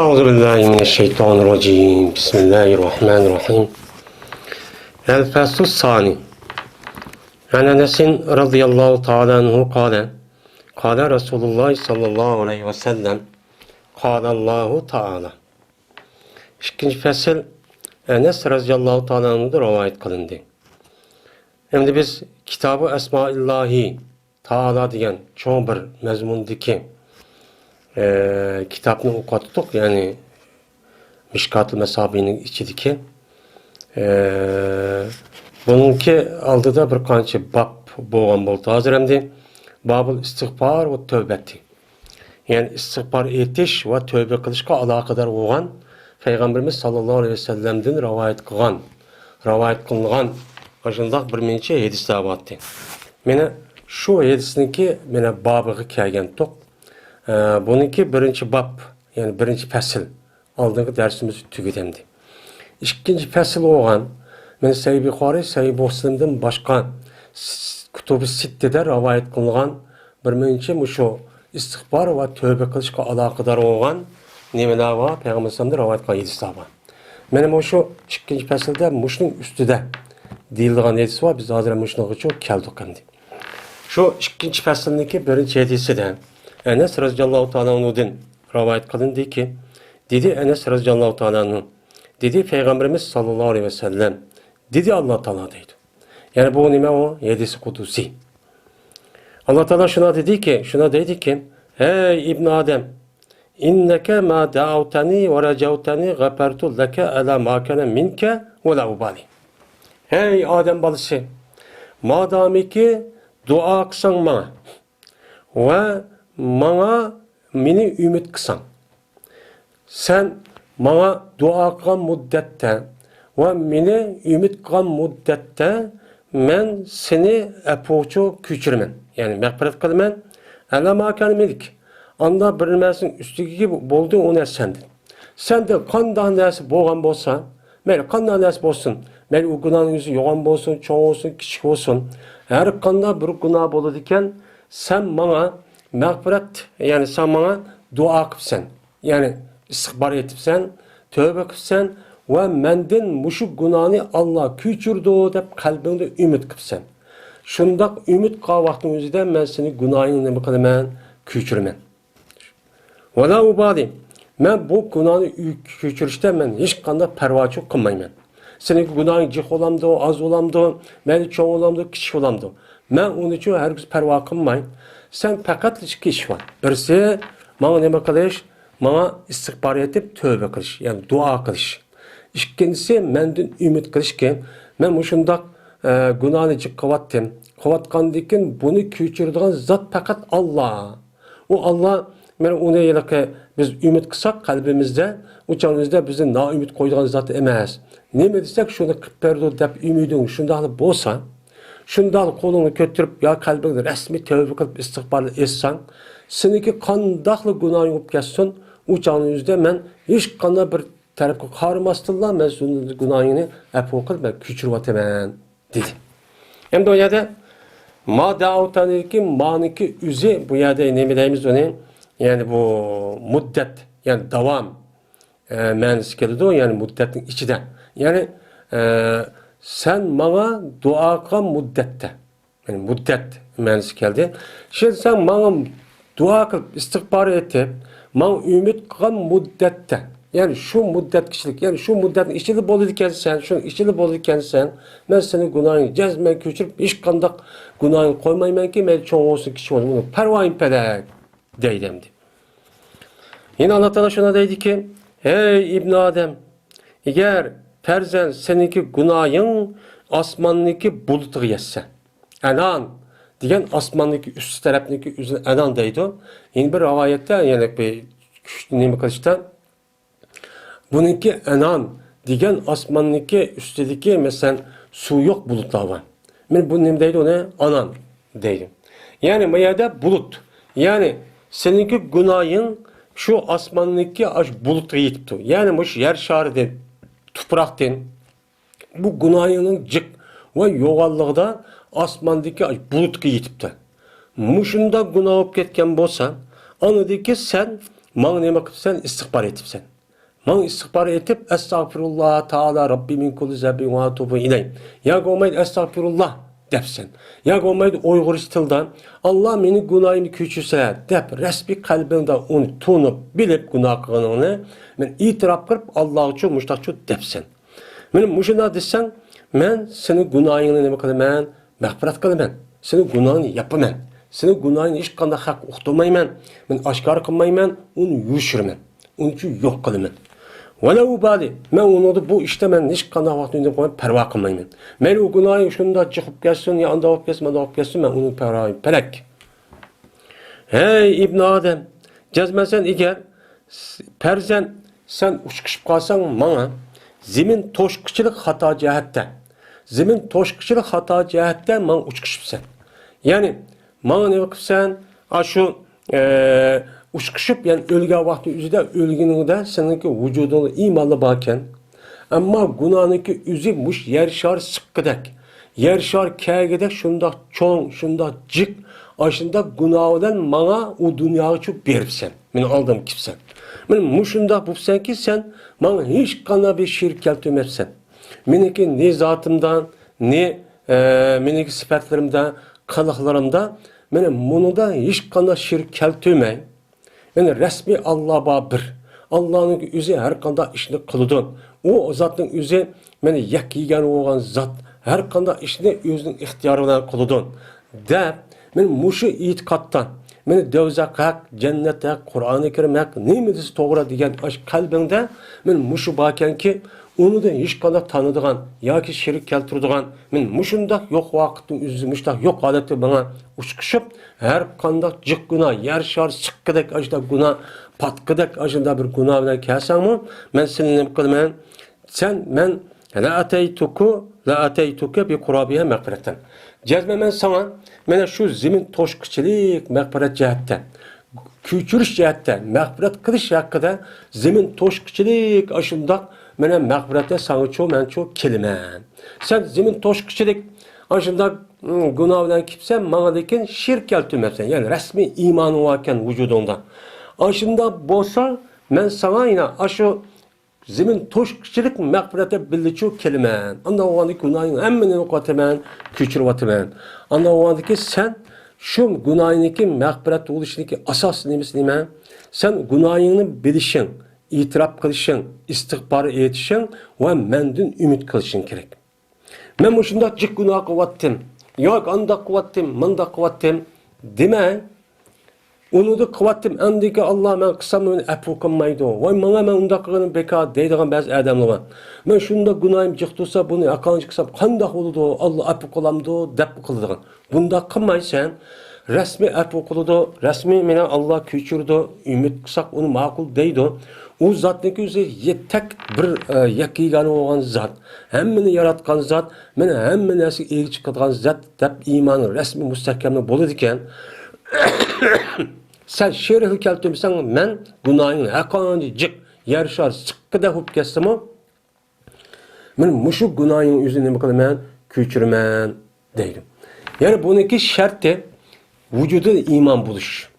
أعوذ بالله من الشيطان الرجيم بسم الله الرحمن الرحيم الفصل الثاني عن أنس رضي الله تعالى عنه قال رسول الله صلى الله عليه وسلم قال الله تعالى. İkinci fasıl Enes radıyallahu ta'ala anhu'da rivayet kılındı. Şimdi biz kitabı Esmaillahi Ta'ala degan çoğun bir mezmundaki kitapni o'qitdik, ya'ni Mishkatul Masabining ichidagi buningki oldida bir qancha bab bo'lgan bo'ldi. Hozir endi babul istig'for va tavbat. Ya'ni istig'for etish va tavba qilishga aloqador bo'lgan Peygamberimiz sallallohu alayhi vasallamdan rivoyat qilingan shundoq bir necha hadislar bor. Meni shu hadisniki meni bobiga kelgandik. Bununki birinci bab, yani birinci fasıl aldığımız dersimiz tüketemdi. İkinci fasıl olan, ben Sahih Bukhari, Sahih Muslim'den başka kutubu sittede rivayet kılınan bir münce şu istig'for ve tövbe kılışka alakadar olan nemeler var, Peygamber Sallallahu rivayet kılan hadisler var. Benim şu ikinci fasılda muşnun üstüde deyildiğin hadis var, biz hazır muşnun için keldik endi. Şu ikinci fasıldaki birinci hadisi de Enes radıyallahu ta'ala anhu'dan rivayet kılındı ki, dedi Enes radıyallahu ta'ala anhu, dedi Peygamberimiz sallallahu aleyhi ve sellem, dedi Allah Teala deydi. Yani bu nime o? Yedisi kudusi. Allah Teala şuna dedi ki, hey İbn Adem, inneke ma da'avtani ve racavtani gafertu leke ala makene minke ve la ubali. Hey Adem balısı, madami ki dua kısan bana ve bana meni ümit kısan. Sen bana dua kılan muddette ve meni ümit kılan muddette ben seni epoğu küçürmen. Yani mağfiret kılmen. Ela makan melik. Anda bilinmezsin üstüki gibi bolduğun o nersendin. Sen de kandan nersi boğan bolsa, meni kandan nersi bolsun, meni o günahın yüzü yoğan bolsun, çoğun olsun, küçük olsun. Her kanda bir günah boludiken sen bana mağfiret, yani sen bana dua kıpsen, yani istig'for etipsen, tövbe kıpsen ve menden muşu günahını Allah küçürdü dep kalbinde ümit kıpsen. Şundak ümit kavaqtın özüde ben seni günahını ne bakımen küçürmen. Ve la ubadi, ben bu günahını küçürüşte ben hiç kanda pervaçı kılmayman. Senin günahın cih olamdı, az olamdı, ben çoğun olamdı, kişi olamdı. Ben onun için herkes perva kılmayın. Sen fakat iki iş var. Birisi bana ne kılış? Bana istig'for etip tövbe kılış. Yani dua kılış. İkincisi menden ümit kılış ki ben bu şundak günahını kıvattım. Kıvatkandikin bunu küçürdüğün zat fakat Allah. O Allah ben ona yeleke biz ümit kısak kalbimizde, uçağımızda bizi na ümit koyduğun zat emez. Ne mi desek şunu kıpperdi dep ümidin şundak bolsa, şundan kolunu götürüp ya kalbinde resmi tövbe kılıp istig'for etsen, seninki kandaklı günahın olup geçsin, uçağın yüzde ben hiç kanda bir tarafı karmastılar, ben senin günahını epoğu kılıp ben küçürüp atemen, dedi. Hem de o yerde, ma da'utaniki, maniki üzi, bu yerde ne bileyimiz onu, yani bu müddet, yani devam, mühendisi geldi yani müddetin içinde. Yani, sen bana dua kılan muddette. Yani muddet mühendisi geldi. Şimdi sen bana dua kılıp istig'for etip, bana ümit kılan muddette. Yani şu muddet kişilik, yani şu muddetin içinde boluyken sen, şunun içinde boluyken sen, ben senin günahını cezmen küçülüp, hiç kandak günahını koymayman ki, ben çoğun olsun kişi olsun. Bunu pervayın pelek deydimdi. Yine Allah Teala şuna deydi ki, hey İbn Adem, eğer ferzen seninki günahın asmanniki bulutu yetse. Enan diyen asmanniki üst tarafındaki üzerine enan deydi. Yine bir rivayette yani bir nemi kılıçta bununki enan diyen asmanniki üstteki mesela su yok bulutlar var. Ben bu nemi deydi ona anan deydim. Yani mayada bulut. Yani seninki günahın şu asmanniki bulutu yetipti. Yani bu yer şarı tupraktan bu günahının cık ve yoğallığı asmandaki bulutga yetipti. Muşunda günah olup ketken bolsa, anıdaki sen Maň näme qıpsan? İstiğfar etipsen. Maň istiğfar etip estağfirullah taala rabbi min kulli zembin ve atubu ileyh. Ya gomaydı estağfirullah depsen. Ya gomaydı Uygur tildan Allah meni günahımı küçülse dep resmi kalbinde onu tunup bilip günah qılğanyny men itiraf qılıp Allah üçün muştaqçı depsen. Men muşunda desen men seni günahını näme qılaman? Mağfiret qılaman. Seni günahını yapaman. Seni günahını hiç qanday haq uqtırmayman. Men aşkar qılmayman, onu yuşurman. Onun üçün yok qılaman. Velev bali, men onu bu işte men hiç qanday vaqtında qoyup perva qılmayman. Men o günahı şunda çıkıp gelsin ya anda olub gelsin, anda olub gelsin, men onu perva pelek. Hey İbn Adem, cezmesen eğer perzen sen uçkışıp qalsan maňa zemin toşqıçılık hata cəhətdə. Zemin toşqıçılık hata cəhətdə maň uçkışıpsan. Yani maňa ne qıpsan? Aşu uçkışıp yani ölgə vaxtı üzüdə ölgünündə seninki vücudunu imanlı bakən amma günahınki üzü muş yer şar sıqqıdak. Yer şar kəgədək şunda çoğ, şunda cik aşında günahıdan maňa o dünýäge çok beripsen. Men aldım kipsen. Men muşunda bupsan ki sen maňa hiç qanday bir şirk keltirmepsen. Meniki ne zatımdan ne meniki sıfatlarımda, kalıqlarımda men mununda hiç qanday şirk keltirmey. Yani resmi Allah bir. Allah'ın üzü her qanday işini qılıdın. O zatın üzü meni yak yegan olan zat her qanday işini özünün ixtiyarı bilen qılıdın. Dep men muşu itiqattan meni dövzak haq, cennet haq, Kur'an-ı Kerim haq, nemedisi toğra degen aş kalbinde men muşu baken ki onu da hiç qanday tanıdığan yoki şirk keltirdigan men muşundaq yo'q vaqtning üzü muştaq yo'q holatda bana uçqışıp her qanday jiq günah yer şar sıqqıdak ajda günah patqıdak ajda bir günah bilen kelsanmi men seni nima qilaman sen men la ataytuka bi qurabiha mağfiratan jazmaman sana mena şu zemin toşqıçılık mağfiret cəhətdən küçürüş cəhətdən mağfiret qilish haqqında zemin toşqıçılık aşındaq mena mağfirete sana çok men çok kelimen. Sen zemin toşqıçılık aşındaq günah bilen kipsen maňa dekin şirk keltirmepsen. Yani resmi imanı varken vücudunda. Aşında bolsa men sana yine aşı zemin toşqıçılık mağfirete bildiçi kelimen. Anda oğandaki günahın hemmini uqataman, küçürüp ataman. Anda oğandaki sen şu günahınki mağfiret oluşundaki asas nemesi nime? Sen günahını bilişin, itiraf kılışın, istiğfar etişin ve mendin ümit kılışın gerek. Men şunda cik günah kıvattım, yok anda kıvattım, manda kıvattım deme. Onu da kıvattım, andaki Allah men kısam onu afu kılmaydı. Vay mana men unda kılgınım beka deydiğen bazı adamlar var. Men şunda günahım cik dursa bunu akancı kısam kandak oldu, Allah afu kılamdı, dep kıldığın. Bunda kılmaysan resmi afu kıldı, resmi mene Allah küçürdü, ümit kısak onu makul deydi. O zatniki üzü yetek bir yakigani olan zat. Hemmini yaratkan zat, meni hemmi nesi ilgi çıkartkan zat dep imanı resmi müstehkemli bolu diken sen şerhi keltirmesen men günahını hakancı cik yarışar sıkkıda hup kesimi men muşu günahın yüzünü nima qilaman küçürmen deydim. Yani buniki şartı vücuda iman buluş.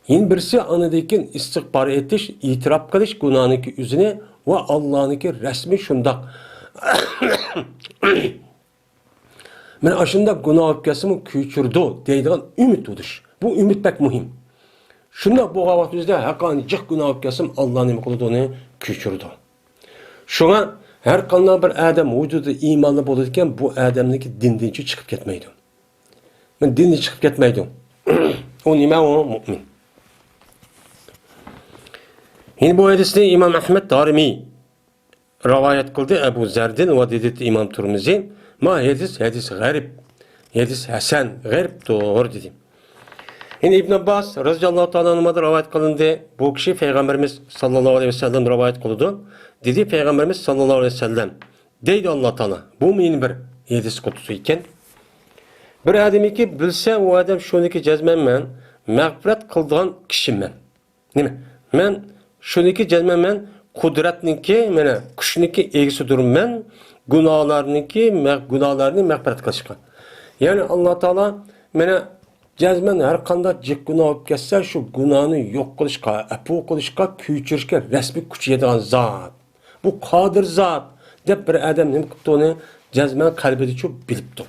Yine birisi anadaki istiğfar etiş, itiraf kılış günahınki yüzüne ve Allah'ınki resmi şundak. Men aşında günah hup kesimi küçürdü deydiğin ümit buluş. Bu ümit pek mühim. Şunda bu vaxtımızda haqqani cıq günah hup kesim Allah'ın nima qıldığını küçürdü. Şuna her qanday bir adam vücudu imanlı boladigan bu adamniki dindençi çıkıp ketmeydi. Men dindan çıkıp ketmeydim. O nima o mümin. Yine bu hadisni İmam Ahmed Darimi rivayet kıldı Ebu Zer'den ve dedi İmam Tirmizi ma hadis garip. Hadis hasan garip doğru dedi. Yine İbn Abbas radıyallahu ta'ala anh'dan rivayet kılındı. Bu kişi Peygamberimiz sallallahu aleyhi ve sellem rivayet kıldı. Dedi Peygamberimiz sallallahu aleyhi ve sellem deydi Allah Teala bu mümin bir hadis kutusu iken bir adam ki bilse o adam şuniki cezmen men mağfiret kıldığan kişi men. Nime? Men şuniki cezmen men kudretninki mene kuşniki egisi durum men günahlarninki günahlarını mağfiret kılışkan. Yani Allah Teala mene Cazmen her kanda cik günah olup geçse şu günahını yok kılışka, apu kılışka, küçürüşke resmi küçüyediğin zat. Bu kadir zat. Dep bir adam nemi kıptı onu cazmen kalbedi çok bilipti.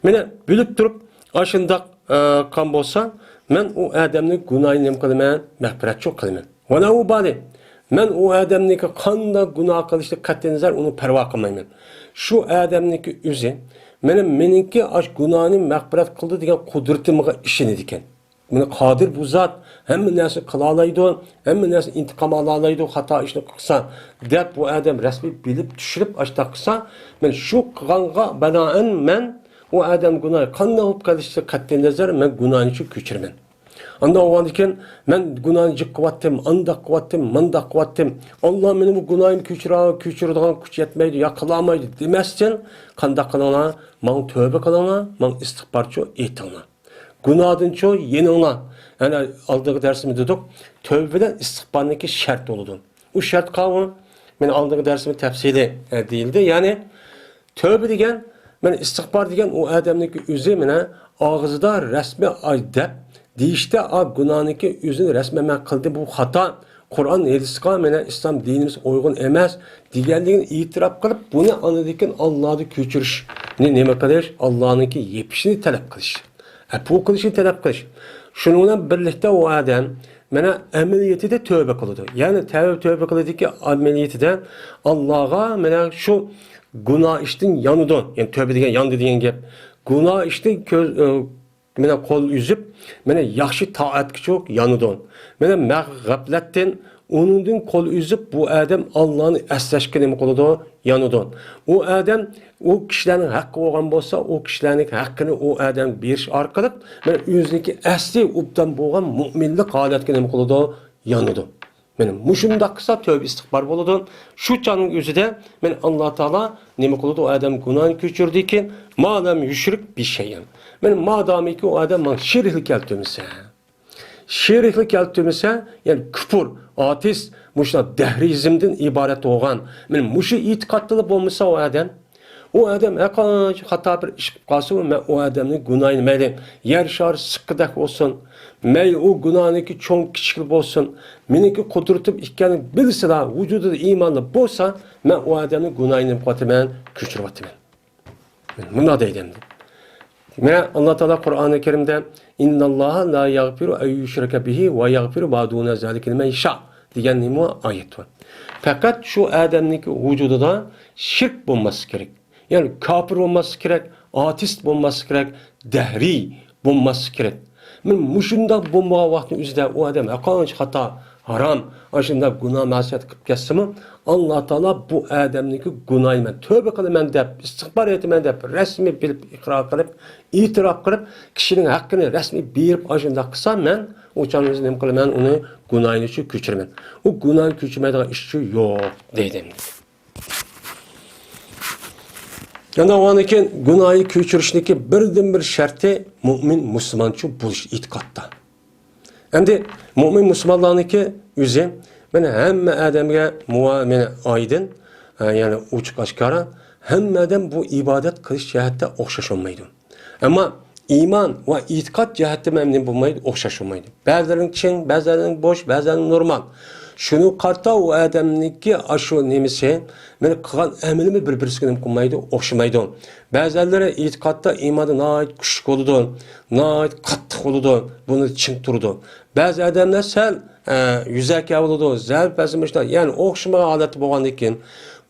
Mene bilip durup aşındak kan bolsa men o adamni günahını nemi kılımen mehbiret çok kılımen. Vana u badi. Men o adamniki kanda günah kılıştı katlenizler onu perva kılmaymen. Şu adamniki üzi meninki aş günahını mehbiret kıldı diyen kudretimine işini diken. Mene kadir bu zat hem nesi kılalaydı hem nesi intikam alalaydı hata işini kılsa dep bu adam resmi bilip düşürüp açta kılsa men şu kılanga belaen men o adam günahı kanda olup kılıştı katlenizler men günahını çok küçürmen. Anda o andiken men günahını jik kıvattim, anda kıvattim, manda kıvattim. Allah meni bu günahını küçürüdüğün küç yetmeydi, yakılamaydı demezsen kanda kılana, man tövbe kılana, man istihbarçı eğitina. Günahın çoğu yeni ona. Yani aldığı dersimi dedik, tövbeden istihbarındaki şart oldu. O şart kavramı, ben aldığı dersimi tefsili değildi. Yani tövbe degen, ben istihbar degen o adamdaki üzümüne ağızda resmi aydep, deyişte günahındaki yüzünü resmen kıldı bu hata. Kur'an hadisine mene İslam dinimiz uygun emez. Diğerliğini itiraf kılıp bunu anladıkken Allah'ı küçürüş. Ne kadar Allah'ınki yepişini talep kılış. Bu kılışını talep kılış. Şununla birlikte o adam mene ameliyeti de tövbe kıldı. Yani tövbe kıldı ki ameliyeti de Allah'a mene şu günah iştin yanıdan. Yani tövbe degen yan dediğin gep. Günah iştin mene kol üzüp mene yaxşı taatki çok yanıdan. Mene gafletten onundan kol üzüp bu adam Allah'ını esleşkeni koludu yanıdan. O adam o kişilerin hakkı olan bolsa o kişilerin hakkını o adam bir arkalık mene yüzdeki esli uptan boğan müminlik haletkeni koludu yanıdan. Benim muşunda kısa tövbe istihbar boludu. Şu canın yüzüde men Allah Teala nemi kılıdı o adam günahını küçürdü ki madem yüşrik bir şeyim. Benim madem ki o adam şirkli keltümse. Şirkli keltümse yani küfür, ateist, muşta dehrizmden ibaret olan. Benim muşu itikatlı olmasa o adam hata bir iş kalsın ve o adamın günahını meyli yer şar sıkıdak olsun. Meyli o günahındaki çok küçük olsun. Meniki kudretim ikkenin bilse de vücudu imanlı bolsa ben o adamın günahını katimen küçük vatimen. Buna deydim. Allah Teala Kur'an-ı Kerim'de İnnallaha la yaghfiru en yushraka bihi ve yaghfiru ma dune zalika limen yasha diyen nimo ayet var. Fakat şu adamın vücudunda şirk bulması gerek. Yani kafir olması gerek, ateist olması gerek, dehri olması gerek. Men muşunda bomba vakti üzerinde o adam akanç hata haram, aşında günah masiyet kılıp geçsemi Allah Teala bu adamdaki günahını tövbe kılımen dep, istihbar etmen dep, resmi bilip ikrar kılıp, itiraf kılıp, kişinin hakkını resmi birip aşında kısa men o canınızı nem kılımen onu günahını şu küçürmen. O günahını küçürmeden işçi yok dedim. Yani o anken günahı küçürüşündeki birden bir şartı mümin Müslümançı buluş itikatta. Hem de mümin Müslümanlarınki yüzü ben hem adamga muamele aydın yani uçuk aşkara hem adam bu ibadet kılış cihette okşaş olmaydı. Ama iman ve itikat cihette memnun bulmaydı, okşaş olmaydı. Bazılarının çin, bazılarının boş, bazılarının normal. Şunu karta o adamniki aşı nemisi men kılgan emelimi bir-birisiga qilmaydi, o'xshamaydi. Ba'zilari e'tiqodda iymoni nayt kuchli bo'ladi, nayt qattiq bo'ladi, buni ching turdi. Ba'zi odamlar sal yuzaki bo'ladi, zalpasmishlar, ya'ni o'xshamagan holatda bo'lgandan keyin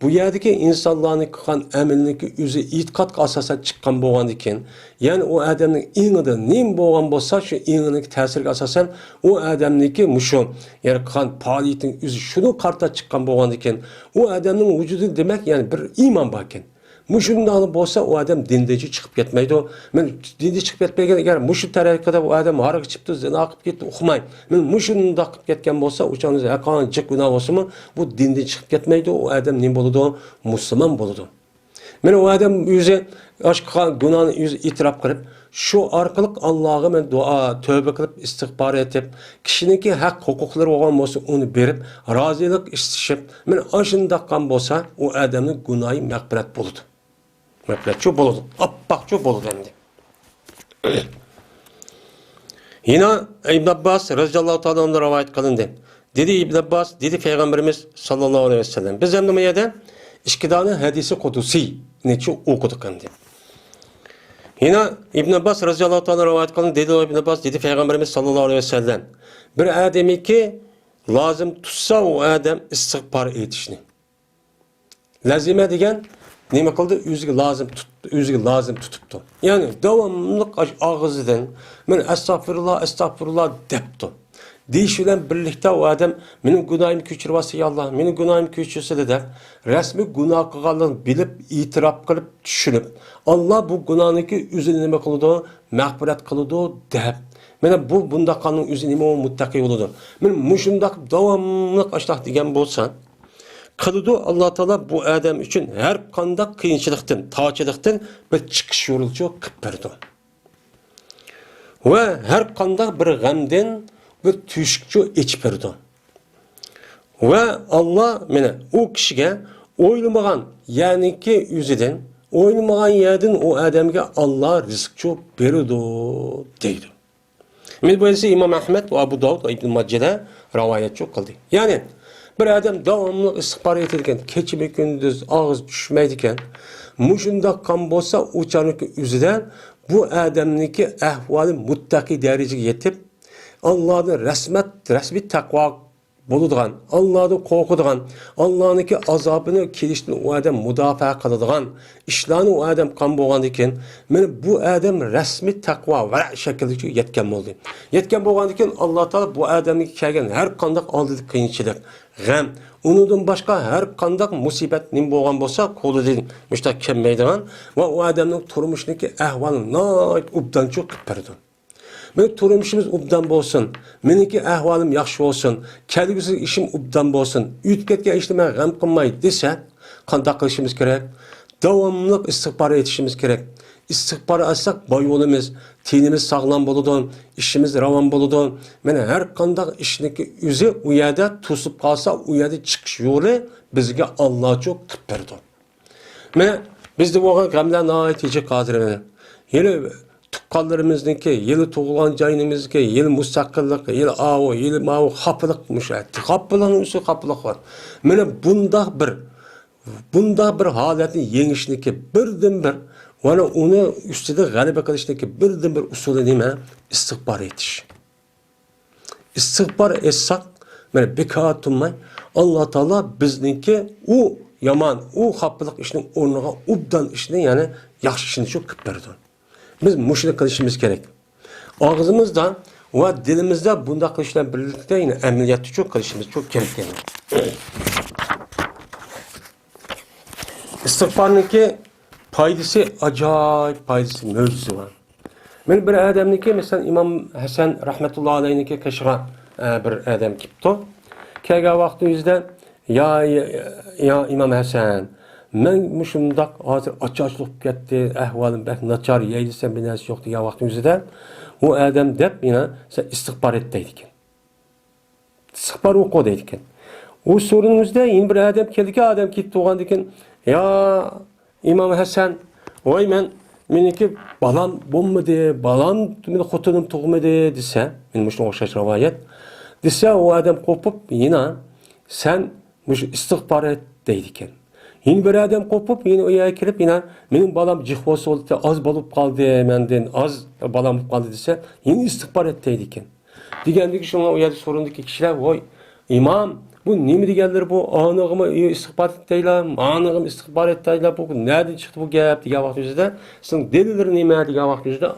bu yerdagi insonlarning qilgan amalniki o'zi e'tiqodga asosan chiqqan bo'lgandan keyin, ya'ni o odamning ingida nim bo'lgan bo'lsa, shu ingining ta'siriga asosan o odamniki mushu, ya'ni qilgan faoliyating o'zi shuni qarta chiqqan bo'lgandan keyin, o odamning vujudi demak, ya'ni bir iymon bor ekan. Muşundan bolsa o adam dindeci çıkıp ketmeydi. Men dindi çıkıp ketmeyken eğer muşu tarikada o adam harak çıktı, zina akıp gitti, okumayın. Men muşunda akıp ketken bolsa uçağınız yakan cık günah olsa mı bu dindi çıkıp ketmeydi. O adam ne boludu? Müslüman boludu. Men o adam yüzü aşkı günahını yüzü itiraf kılıp şu arkalık Allah'a men dua, tövbe kılıp istihbar etip kişininki hak hukukları olan bolsa onu berip razılık istişip men aşındakan bolsa o adamın günahı mağfiret boludu. Mağfiret çok boludu. Appak çok boludu hem de. Yine İbn Abbas radıyallahu ta'ala ondan rivayet kılındı. Dedi İbn Abbas, dedi Peygamberimiz sallallahu aleyhi ve sellem. Biz hem de yerde iki tane hadisi kudusi neçe okuduk hem de. Yine İbn Abbas radıyallahu ta'ala rivayet kılındı. Dedi İbn Abbas, dedi Peygamberimiz sallallahu aleyhi ve sellem. Bir ademi ki lazım tutsa o adam istiğfar etişini. Lazime degen nima qildi? O'ziga lazım tutuptu. Yani devamlı ağızdan men estağfurullah estağfurullah depti. Deyiş bilen birlikte o adam mening günahımı kechirvasi Allah, mening günahımı kechirsa dedi. Resmi günah qilganligini bilib, itiraf qilib, tushunib, Allah bu günahınki o'zini nima qiladi? Mag'firat qiladi deb. Mana bu bunda qanun o'zi nima muttaqi bo'ladi. Men mushundaq davomli ashtaq degan bo'lsan, qiladi Alloh taolo bu odam uchun har qanday qiyinchilikdan, tochilikdan bir chiqish yo'lini qilib berdi. Va har qanday bir g'amdan bir tüşkçü iç berdi. Ve Allah mana o kishiga o'ylamagan, ya'ni ki yüzüden o'ylamagan yerdan o adamga Allah rizqchi berdi deydi. Men bu ise İmam Ahmed ve Abu Davud ve İbn Majah'da rivayet qildi. Yani bir adam davamlı istiğfar etirken, keçimi gündüz ağız düşmeydiken, muşunda kan bolsa uçanık yüzüden bu adamniki ahvali muttaki dereceye yetip Allah'ın resmi takva buludgan, Allah'ın korkuduğan, Allah'ın azabını kilişten o adam müdafaa kılıdgan, işlerini o adam kan boğan iken, bu adam resmi takva ve şekilde yetken oldu. Yetken boğan iken Allah Teala bu adamın kelgen her kandak aldığı kıyınçılık, gam, onundan başka her kandak musibet nim boğan bolsa kolu değil, müştak kemmeydigan ve o adamın turmuşundaki ahvalını nait ubdan çok kıpırdı. Men turmuşumuz ubdan bolsun, meniki ahvalim yaxshi olsun, kelgusi işim ubdan bolsun, o'tib işleme g'am qilmay desa, qanday qilishimiz kerak? Davomli istighfar etishimiz kerak. Istighfar etsak boy bo'lamiz, tinimiz sog'lom bo'ladi, ishimiz ravon bo'ladi. Mana har qanday ishniki o'zi u yerda to'sib qolsa, u yerda chiqish yo'li bizga Alloh çok qilib berdi. Mana bizda bo'lgan g'amlarni aytichi qodir. Yine tuqqanlarimizniki, yılı tug'ilgan joyimizniki, yıl mustaqillik, yıl avu, yıl mavu xapilik müşahidi. Xapilikning üstü xapilik var. Mana bunda bir holatni yengishlikka birdan bir, mana uni ustida g'alaba qilishlikka birdan bir usuli nima? Istighfar etish. Istighfar etsak, mana bekor turmay, Alloh taolo bizniki u yomon, u xapilik ishning o'rniga ubdan ishni, ya'ni yaxshi ishni shu qilib berdi. Biz muşunu kılışımız gerek. Ağzımızda ve dilimizde bunda kılışla birlikte yine ameliyatı çok kılışımız çok gerek. İstiğfarınki paydası acayip paydası mevzusu var. Ben bir adamniki mesela İmam Hasan rahmetullahi aleyhinki kaşığa bir adam kipti. Kega vakti yüzden ya İmam Hasan, men muşundaq hazır açıqlıq getdi, ahvalım bək naçar, yeyilisəm bir nəsə yoxdur ya vaxtımızda. O adam dep yine sen istiğfar et deydikin. İstiğfar oku deydikin. O sorunumuzda yine bir adam keldi ki adam gitti oğan dikin. Ya İmam Hasan, oy meniki balam bulmadı, balam meni xotunum tuğmadı dese, men muşun oxşaş rivayet. Dese o adam kopup yine sen muş istiğfar et deydikin. Yine bir adam kopup yine o yere kirip yine benim balam cihvosu oldu, az balıp kaldı menden, az balam kaldı dese yine istiğfar ettiydikin. Digendeki şuna o yerde sorundaki kişiler, oy imam bu ne mi digenler bu anığımı istiğfar ettiyler, anığım istiğfar ettiyler bu nereden çıktı bu gap diye vaktimizde sizin delillerin neyme diye vaktimizde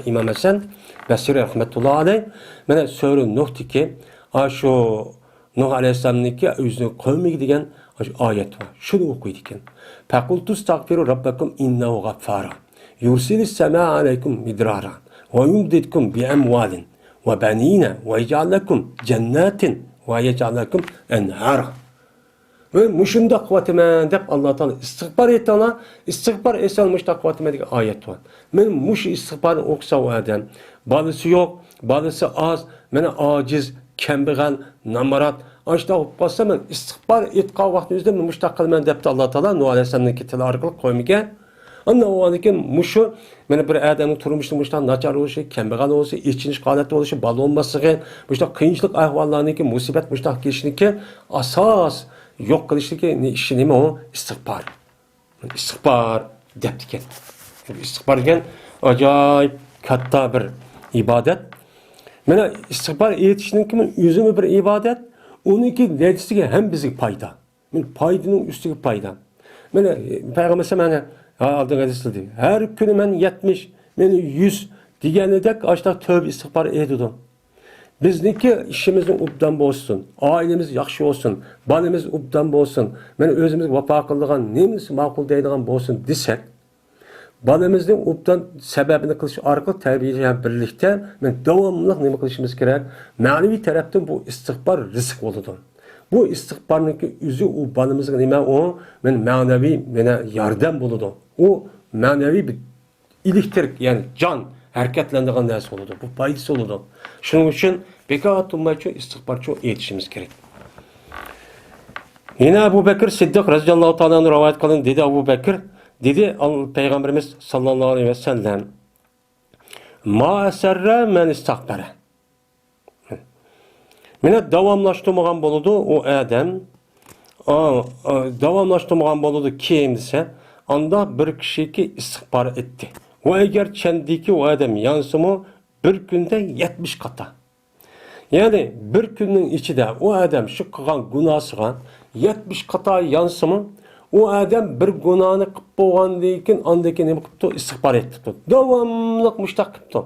İmam Hasan Basri rahmetullahi aleyh bana söylüyor nokta ki şu Nuh Aleyhisselam'daki özünü kavmi diyen ayet var. Şunu okuydikin. Fakultus tagfiru rabbakum innehu gaffara. Yursilis sema aleykum midrara. Ve yumdidkum bi emvalin ve banina ve yec'alakum cennetin ve yec'alakum enhara. Ve muşunda kuvvetime dep Allah Teala istiğfar etti ona. İstiğfar etsen muşta kuvvetime diye ayet var. Men muş istiğfar oksa o adam. Balısı yok, balısı az, mene aciz, kembigal, namarat. Açta olsa men istiğfar etqa vaqtimizda men mustaqilman debdi Allah Teala Nuh Aleyhisselam'ın kitili arqılı qo'ymiga Anna oğanıken muşu meni bir adamın turmuşluğu muştan naçar oluşu, kembeğal oluşu, içiniş qalatı oluşu, bal olması, muşta kıyınçlık ahvallarındaki musibet muşta geçiniki asas yok kılıştaki işi neymi o? İstiğfar. İstiğfar deptiken. İstiğfar gen acayip katta bir ibadet. Mena istiğfar etişinin kimin yüzümü bir ibadet, onunki neticesi hem bizi payda. Men paydının üstüge payda. Mena Peygamber semana aldığın hadisde değil. Her günü men 70, meni 100 digenedek açta tövbe istiğfar ediyorum. Bizniki işimizin ubdan bolsun, ailemiz yaxşı olsun, balimiz ubdan bolsun, men özümüz vapa kıldıgan nemisi makul deydigan bolsun desek, balamızın ubdan sebebini kılış arkalı terbiyeyle birlikte men devamlılık neme kılışımız gerek. Manevi taraftan bu istiğfar rızık oludu. Bu istiğfarnınki yüzü o balamızın neme o men manevi mene yardım buludu. O manevi bir iliktirik yani can hareketlendiğin neresi oludu. Bu faydası oludu. Şunun için bekat ummayı istiğfar çok yetişimiz gerek. Yine Ebu Bekir Siddik radıyallahu ta'ala'nın rivayet kılın dedi Ebu Bekir dedi Peygamberimiz sallallahu aleyhi ve sellem ma eserre men istakbere. Mene davamlaştırmağın boludu o adam davamlaştırmağın boludu kim ise anda bir kişi ki istiğfar etti. O eğer kendiki o adam yansımı bir günde 70 kata. Yani bir günün içinde o adam şu kılan günahsıgan 70 kata yansımı o adam bir günahını kıp boğan deyken andaki ne kıptı istiğfar etti. Devamlılık müştak kıptı.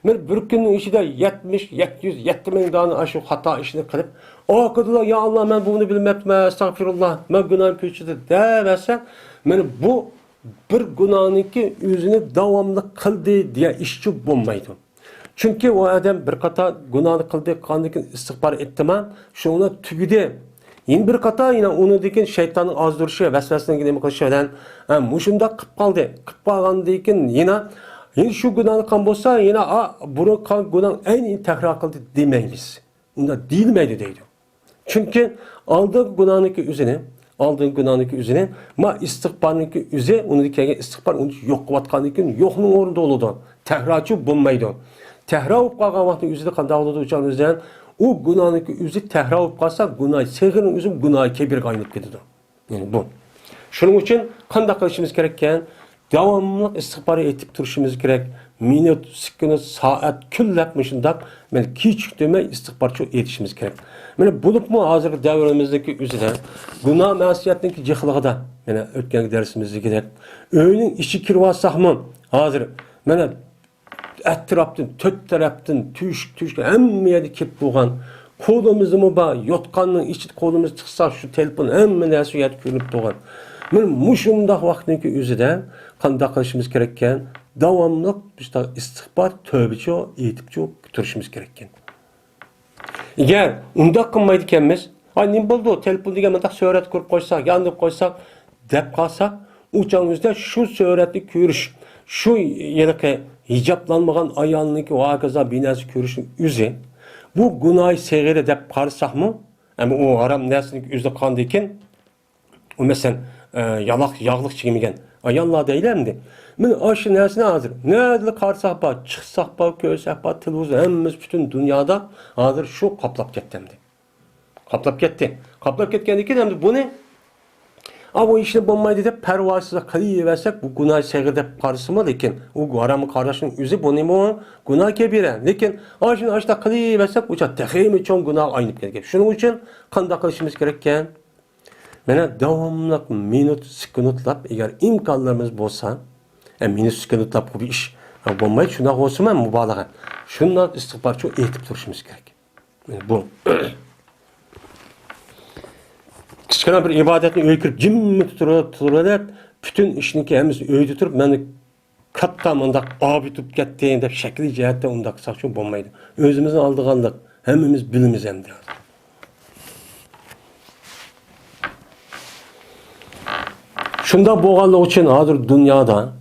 Bir günün içinde 70, 700, 70 tane aşı hata işini kılıp o kadar ya Allah ben bunu bilmeptim estağfirullah ben günahım köçüdü demezsen bu bir günahınki yüzünü devamlı kıldı diye işçi bulmaydı. Çünkü o adam bir kata günahını kıldı kandaki istiğfar etti mi şuna tügüdü. Yine bir kata yine onu diken şeytanın azdırışı vesveseden gidemi kılışıdan muşunda kıp kaldı. Kıp kalgan diken yine şu günahını kan bolsa yine bunu kan günah en iyi tekrar kıldı demeyimiz. Onda değilmeydi deydi. Çünkü aldığın günahınki üzerine ma istiğfarınki üzerine onu dikene istiğfar onu yok vatkanıkin yokluğun orunda oludu. Tekrarcı bulmaydı. Tekrar olup kalkan vaktin üzerinde kan dağılıdı uçağın üzerine o günahınki üzerine tekrar olup kalsa günah sehirin üzerine günah kebir kaynıp gidiyor. Yani bu. Şunun için kanda kılışımız gerekken devamlı istiğfarı etip duruşumuz gerek. Minut, sekund, saat, küllapmışındak men küçük deme istiğfar çok yetişimiz gerek. Mene bulup mu hazırki devrimizdeki üzere günah masiyetindeki cıhlığı mene ötken dersimizde gerek. Öğünün işi kirvasak mı hazır mene etraftan, töt taraftan, tüş, emmeye dikip buğan kolumuzu mu ba, yotkanın içi kolumuz çıksa şu telefon emme nesi yet görünüp buğan. Men muşumdak vaktindeki üzere kanda kılışımız gerekken devamlı işte istiğfar, tövbeci o, eğitipçi o götürüşümüz gerekken. Eğer unda kılmaydı kendimiz, ne buldu o telefon diye mentak söhret kurup koysak, yandıp koysak, dep kalsak, uçağımızda şu söhretli görüş, şu yerine hicaplanmayan ayağındaki o ağaza binası görüşün üzeri, bu günahı seğire dep karsak mı? Ama o haram nesinin üzerinde kandıyken, o mesela yağlık çekimigen. Ayallah değilemdi. Men aşı nesine hazır. Nerede karsak ba, çıksak ba, köysek ba, televizyon hemmimiz bütün dünyada hazır şu kaplap kettemdi. Kaplap ketti. Kaplap ketkendikin hem de bu ne? O işini bulmaydı da pervasıza kaliye versek bu günah seyrede karşısıma lekin o haramı kardeşinin yüzü bu ne mi? Günah kebire. Lekin aşın aşta kaliye versek uçak tehimi çoğun günah aynı gerekir. Şunun için kanda kılışımız gerekken mene devamlı minut sekundlap eğer imkanlarımız bolsa minut sekundlap bu bir iş bulmayı şuna olsun ben mübalağa. Şundan istiğfar çok eğitip duruşumuz gerek. Yani bu. Kıskana bir ibadetini öykürüp cimmi tuturup bütün işiniki hemiz öğütü tutup beni katta mındak abi tutup gettiğinde şekli cihette ondak sakçı bulmaydı. Özümüzün aldığanlık hemimiz bilimiz hem de. Şunda boğanlık için hazır dünyada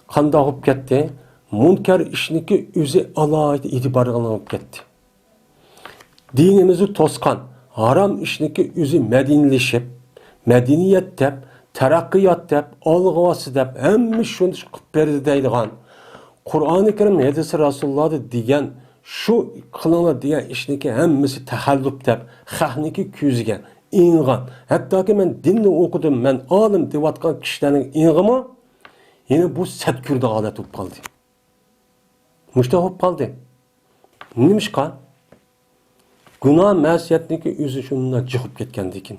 kanda hop gitti. Münker işiniki üzü alaydı itibarına hop gitti. Dinimizi toskan, haram işiniki üzü medinleşip, medeniyet tep, taraqqiyot deb, olg'avosi deb, hamma shuni qilib berdi deydigan. Qur'oni Karim hadisi Rasululloh degan shu qilinglar degan ishniki hammasi tahallub deb, xalqniki ko'ziga ingan. Hattoki men dinni o'qidim, men olim deyotgan kishilarning ingimi yana bu satkurda holat bo'lib qoldi. Mushta bo'lib qoldi. Nimishqa? Gunoh ma'siyatniki o'zi shundan chiqib ketgandikin.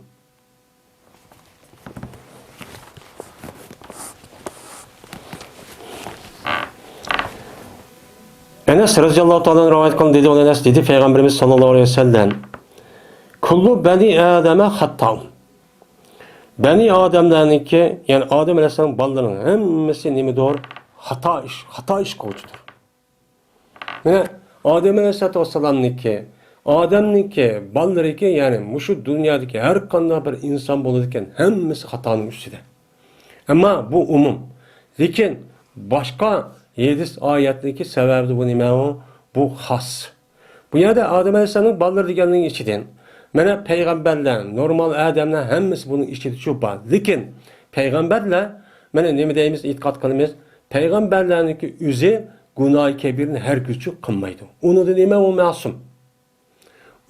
Enes radıyallahu ta'ala rivayet kılın dedi, Enes dedi Peygamberimiz sallallahu aleyhi ve sellem kullu bani Adem'e hattaun. Bani Adem'lerinki yani Adem aleyhisselam ballarının hemmesi nemi doğru hata iş kovucudur. Yani Adem aleyhisselam'nınki Adem'ninki ballarınki yani şu dünyadaki her kanlı bir insan bulurken hemmesi hatanın üstüde. Ama bu umum. Lakin başka 7 ayetteki sebebi bu nime o? Bu has. Bu yerde Adem Aleyhisselam'ın balları digenliğinin içinden. Mene peygamberler, normal Ademler hemmesi bunun içinde şu var. Lakin peygamberler, mene nemi deyimiz, itikat kılımız, peygamberlerinki üzü günah-ı kebirini her gücü kılmaydı. Onu da nime o masum.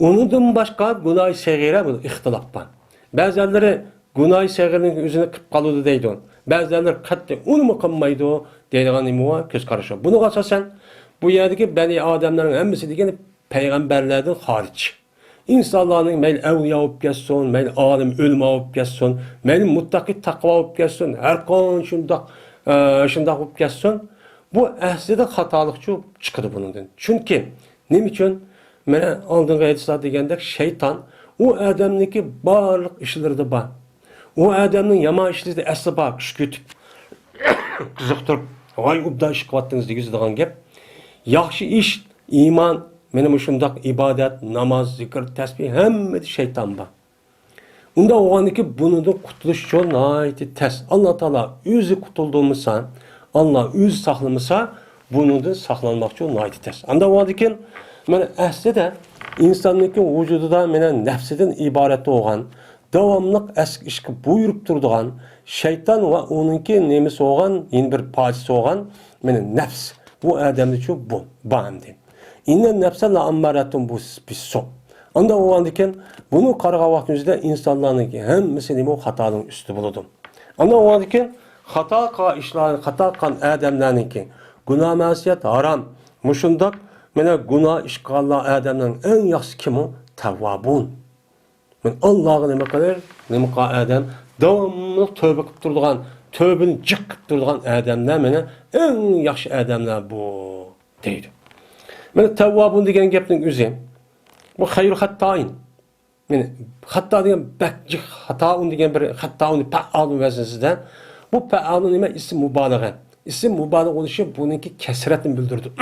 Onundan başka günah-ı segire bu ihtilaf var. Bazıları günah-ı segirinin üzerine kıp kalıyordu deydi onu. Bazıları katli onu mu kılmaydı o deydiğen imuva göz karışıyor. Bunu asasen bu yerdeki Beni Ademlerin hemmesi degeni peygamberlerden hariç. İnsanların meyl evliya olup geçsin, meyl alim ölme olup geçsin, meyl muttaki takva olup geçsin, her kan şundak olup geçsin. Bu əslində xatalıqçı çıxıdı bunundan. Çünki ne için? Mənə aldığın hadisat degəndə şeytan o Adem'deki barlıq işləri də var. O Adem'nin yama işləri də əsli var, küşkütüb, qızıqdırıb, vay ubda iş qıvattınız deyildiğin gep. Yaxşı iş, iman, benim şundaq ibadet, namaz, zikir, təsbih, həmmə şeytan var. Onda o andaki bunu da qutuluş yol naiti təs. Allah Teala özü qutulduğumuzsa, Allah öz saxlamasa, bunu da saxlanmaq üçün naiti təs. Anda o andaki mən əsli də insanlıkın vücudu da mənə nəfsidən ibarət olan, davamlıq əsk işki buyurup durduğan, şeytan ve onunki nemisi olan, yeni bir parçası olan, mənə nəfs. Bu Adem'de çok bu, bağımdı. İnnen nefselle ammaratun bu bisso. Anda o andaki bunu karga vaktimizde insanların ki hem mesela o hatanın üstü buludum. Anda o andaki hata kan Adem'lerin ki günah masiyet haram. Muşundak mene günah işgallah Adem'lerin en yaxşı kim o? Tevvabun. Men Allah'ın ne kadar ne kadar Adem devamlı tövbe kıp durduğun, tövbeni cık kıp durduğun Adem'ler mene en yaxşı Adem'ler bu deydi. Men tevvabun degen gepning özü bu hayır hattayn. Men hatta degen bakcık hataun degen bir hattaun fa'alun vezinsizden bu fa'alun nima isim mübalağan. İsim mübalağ oluşu bununki kesretini bildirdi.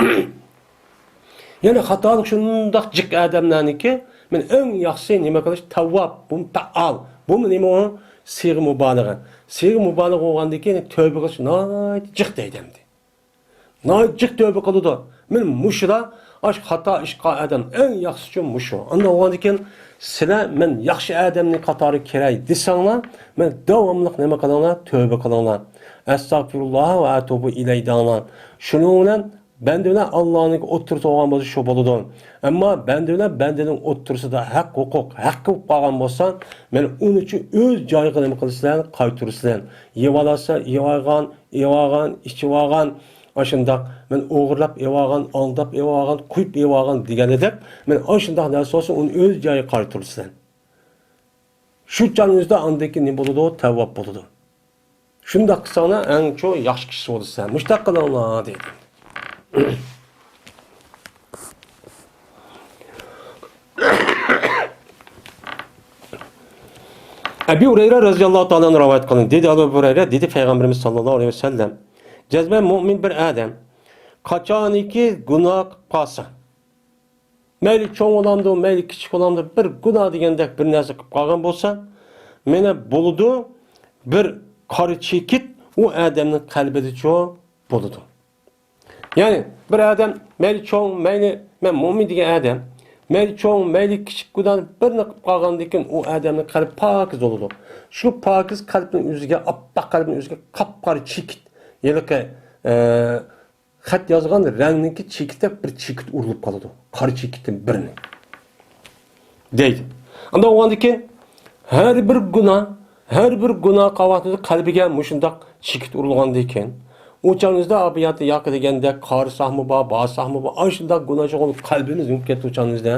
Yani hatalık şundaq cık Adem'lerinki men en yaxşı nima qilish tevvab bu fa'al. Bu nima o? Siğ mübalağan. Siğ mübalağ olgandaki tövbe qilish nayt cık deydimdi. Nayt cık tövbe qılıdı. Men muşra aş hata işqa adam en yaxşısı muşu. Anda oğandikin sizler men yaxşı adamning qatori kerak desanglar, men davomliq nima qilinglar? Tövbe qilinglar. Estağfirullah ve atubu ilayhi. Şunun bilan bende bilan Allah'ning o'ttirib olgan bo'lsa shu bo'ladi. Ammo bende bilan bendening o'ttirsida haq huquq, haq bo'lib qolgan bo'lsa, men uning uchun o'z joyiga nima qilsizlar? Qaytarsizlar. Yevagan, ichib olgan aşındak, men oğurlap evagan, aldap evagan, kuyup evagan degeni edip, men aşındak neresi olsa onun öz cayı qaytırırsan. Şu canınızda andaki ne buludu o? Tevvap buludu. Şundak sana en çok yaxşı kişi olursan. Müştak kılanlar deydi. Ebu Hureyre radıyallahu ta'ala rivayet kılın. Dedi Ebu Hureyre, dedi Peygamberimiz sallallahu aleyhi ve sellem. Cezben mümin bir adam kaçaniki günah pasa. Meyli çoğun olamdı, meyli küçük olamdı bir günah degende bir narsa qilib qolgan bo'lsa, meni buludu bir qari chekit o adamning qalbida cho'q buludu. Yani bir adam meyli çoğun, meyli men mümin degan adam Meyli çoğun, meyli kichik gudan birini qilib qolgandan keyin u odamning qalbi pokiz bo'ladi. Shu pokiz qalbning yuziga, oppoq qalbning yuziga qop-qora chekit, yiliqi xat yozgan rangniki chekitda bir chekit urilib qoladi. Qora chekitning birini. Deydi. Anda ondan keyin her bir günah qavatida qalbiga mushundaq chekit urilgandan keyin o'chaningizda abiyatda yoqi deganda qori sahmi bor, sahmi bor. Ashundaq gunohchi bo'lib qalbingiz yumib ketdi o'chaningizda.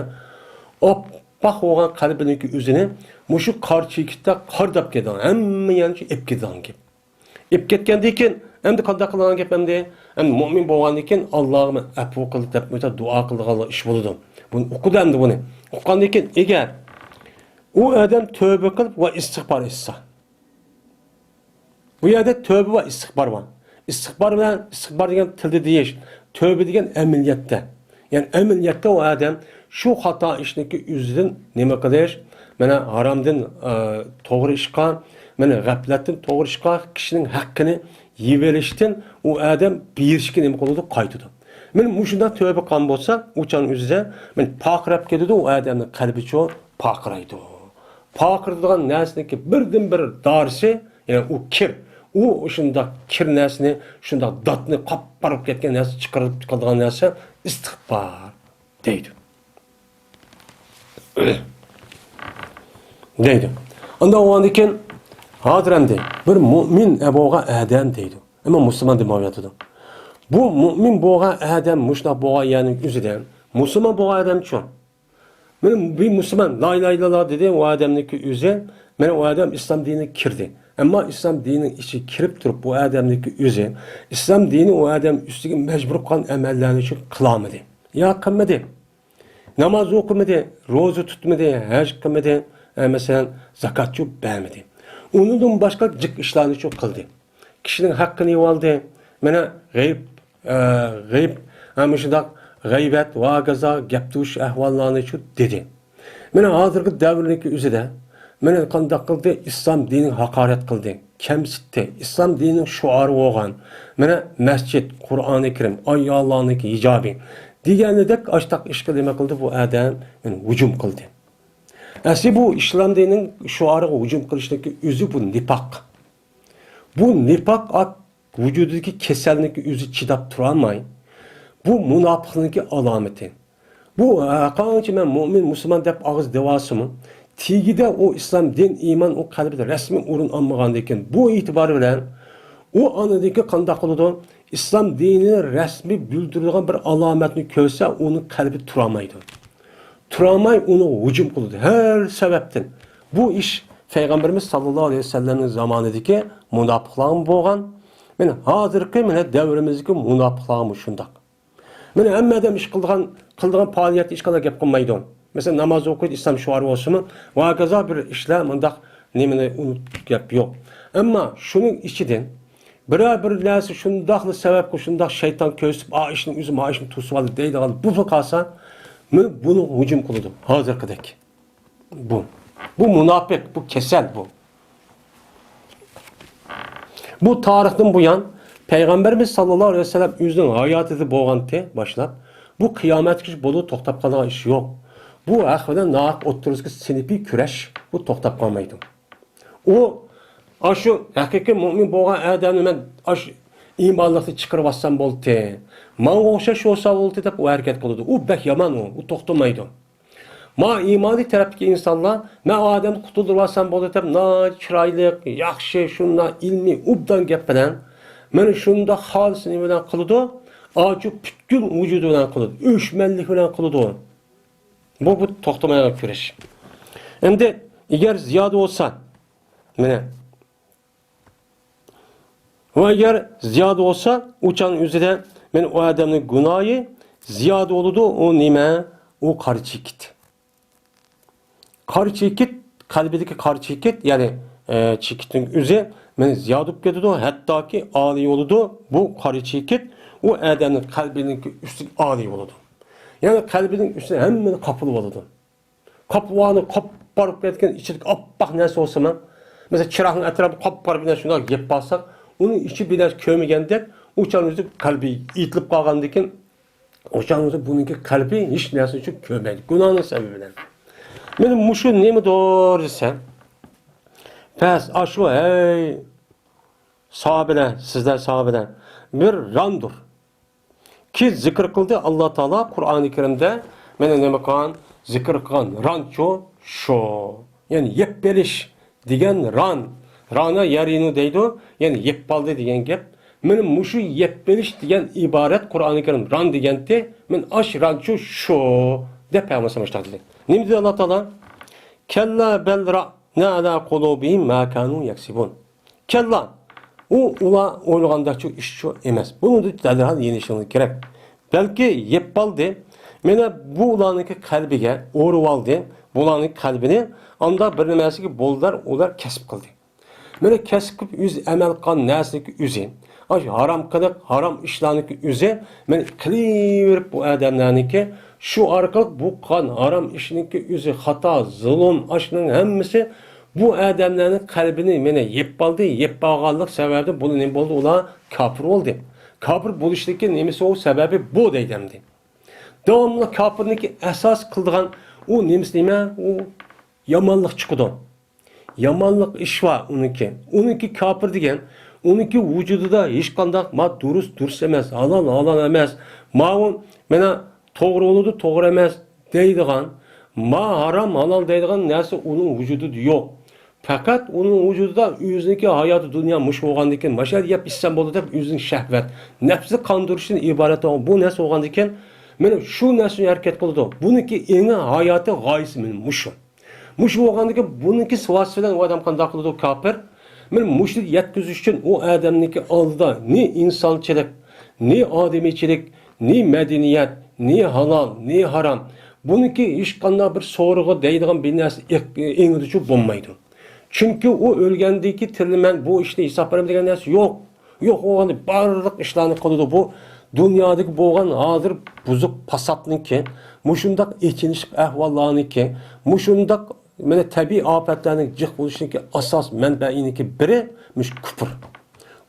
Oppoq bo'lgan qalbiniki o'zini mushu qor chekitda qordab ketdi. Hamma yana ep ketgan gap. Ep ketgandan keyin endi qanday qilgan gap endi mo'min bo'lgandan keyin Allohim afv qil deb duo qilgan ish bo'ladi. Buni o'qidi endi buni. O'qigandan keyin agar u odam tövbe qilib va istig'for etsa. Bu yerda tövbe va istig'for bor. İstig'for bilan istig'for degan tilda deyish, tövbe degan amaliyotda. Ya'ni amaliyotda u odam shu xato ishniki o'zidan nima qilish, mana haromdan to'g'ri ishqa, mana g'aflatdan to'g'ri ishqa kishining haqqini yeverishdan u odam berishga nima qiladi, qaytadi. Men mushunda tövbe qilgan bo'lsa, o'chan o'zida men paqirab ketadi, u odamning qalbi cho paqiraydi. Paqiradigan narsaniki birdan bir darisi, ya'ni u kir. U shunda kir narsani, shunda dotni qopparib ketgan narsa chiqarib qolgan narsa istig'for deydi. Deydi. Unda ondan keyin hozir endi bir mu'min aboga adam deydi. Ammo musulmon demayotdi. Bu mu'min bo'lgan adam mushna bo'lgan ya'ni o'zidan musulmon bo'lgan odamchi. Men bir musulmon la ilaha illalloh dedi, o odamniki o'zi, men o odam islom diniga kirdi. Ammo islom dinining ichi kirib turib bu odamniki o'zi islom dini o odam ustiga majbur qilgan amallarni qilmadi. Ya qilmadi. Namoz o'qimadi, roza tutmadi, haj qilmadi, masalan zakot bermadi. Undan boshqa jiq ishlarni qildi. Kishining haqqini oldi. Mana g'ayb hamshidaq g'aybat va gaza gaptush ahvollarni dedi. Mana hozirgi davrniki o'zida mana qanday qildi, islom dinining haqorat qildi, kamsitdi. Islom dinining shuari bo'lgan. Mana masjid, Qur'oni Karim, ayollarniki hijobi deganidek ashtaq ish nima qildi bu odam, hujum qildi. Asli bu islom dinining shuariga hujum qilishniki o'zi bu nifoq. Bu nifoq vücudundaki keselniki özü çidap turamay. Bu munafiqniki alameti. Bu qancha men mu'min musulmon deb og'iz devasımı tigide o İslam din iman o qalbida rasmiy o'rin olmagandan keyin bu e'tibor bilan o anadagi qanday qiladi? İslam dinini rasmiy bildiradigan bir alomatni ko'rsa, uni qalbi turamaydi. Turamay uni hujum qiladi her sebepten. Bu ish Peygamberimiz sallallahu aleyhi ve sellem'in zamanidagi munafiqlar bo'lgan. Men hozirgi mana davrimizdagi munofiqlarmi shundoq. Mana hamma odam ish qildigan faoliyat ish qilib gap qilmaydi. Masalan namoz o'qiydi, islom shuari bo'lsinmi, va kaza bir ishlar mundaq nimani unutib gap yo'q. Ammo shuning ichidan bir narsa shundoqli sababga shundoq shayton ko'rsatib, ishning o'zi ishni to'sib oldi deydigan bu qolsa, men buni hujum qildim hozirgidek. Bu munofiq, bu kasal bu. Bu tarixten bu yan Peygamberimiz sallallahu aleyhi ve sellem özünün hayatı boğantı başlap bu kıyamet gücü bolu toktap kalan iş yok. Bu ahveden naq oturuzki sinipi küreş bu toktap kalmaydı. O aşı hakiki mümin boğan adamı men imanlıqda çıkarıp bassam boldu. Mana oxşaş olsa boldu deb o hareket kıldı. O bek yaman o toktamaydı. Ma imani tarafdagi insonlar men odamni qutuldirmasam bo'ldi deb chiroyli, yaxshi, shunda ilmiy, ubdan gap bilan mana shunda xolis nima bilan qiladi? Ochu butkul vujudi bilan qiladi, o'shmanlik bilan qiladi. Bu to'xtamagan kurash. Endi agar ziyoda bo'lsa, mana va agar ziyoda bo'lsa, o'chan o'zida men o odamning gunohi ziyoda bo'ladi, o nima? O qari chekit. Qari chekit, qalbidagi qari chekit, ya'ni chekitning o'zi men ziyod bo'lib ketadi, hattoki oliy bo'ladi. Bu qari chekit u odamning qalbining ustiga oliy bo'ladi. Ya'ni qalbining ustida hammani qopilib oladi. Qopvani qopparib ketgan ichidagi oppoq narsa bo'lsa, mesela chiroqning atrofida qopparib shunday yeb qolsak, uning ichi bilan ko'migandek, o'chan o'zi qalbi itilib qolgandan keyin O'shaningizda buniki qalbi hech narsa uchun ko'rmaydi. Gunohning sababidan. Meni mushu nimadir desam, pes ashu ey sahabeler, sizler sahabeler bir randur. Ki zikr kıldı Allah Teala Kur'an-ı Kerim'de meni nima qilgan zikr qilgan rancho shu. Yani yep berish degan rana yarinu deydi. Yani yep baldi degan gap. Meni mushu yep berish degan iborat Kur'an-ı Kerim ran deganda men ash rancho shu deb payg'ambar sollallohu alayhi Nima dedi Allah Teala? Kella bel ra'na ala qulubihim ma kanu yaksibun. Kella ular o'ylagandaki ish shu emas. Buni dalil yenishimiz kerak. Belki yep baldi. Mena bu ularniki qalbiga o'rib oldi. Bularning qalbini anda bir nimasiga bo'ldilar, ular kasb qildi. Mena kasb qilib o'z amal qilgan narsaga o'zi, harom qilib, harom ishlarniki o'zi, men qilaverib bu odamlarniki shu orqali bu qilgan harom ishniki o'zi xato, zulm, ashning hammasi bu odamlarning qalbini mena yeb oldi, yeb olganlik sababi buni nima bo'ldi? Ular kofir bo'ldi. Kofir bo'lishligi nimasi o sababi bu deydimdi. Davomli kofirniki asos qilgan u nimasi nima? U yomonlik chiqdi. Yomonlik ish va uniki kofir degan, uniki vujudida hech qanday durust emas, halol emas. Mena to'g'ri bo'ladi, to'g'ri emas deydigan, harom halol deydigan narsa uning vujudida yo'q. Fakat onun vücudunda o'ziniki hayatı dünya mush bo'lgandan mashal yap issan bo'ldi deb o'zining shahvat, nafsi qondirishdan iborat bu narsa bo'lgandan keyin men shu narsani harakat qildi. Buniki eng hayoti g'oyasi men mush bo'lgandan keyin buniki sivas bilan u odam qanday qildi kofir? Men mushni yetkazish uchun u odamniki oldida ne insonchilik, ne odamiychilik, ne madaniyat, ne halol, ne harom. Buniki hech qanday bir so'rg'i deydigan bir narsa engdichu bo'lmaydi. Çünkü o ölgendeki tirimen bu işte hesap verebildiğin neresi yok. Yok o hani barlık işlerini kılıyordu bu. Dünyadaki boğan hazır buzuk pasatının ki, muşundak içinişlik ehvallarının ki, muşundak tabi afetlerinin cık buluşunun ki asas menbeğinin ki biri müş küfür.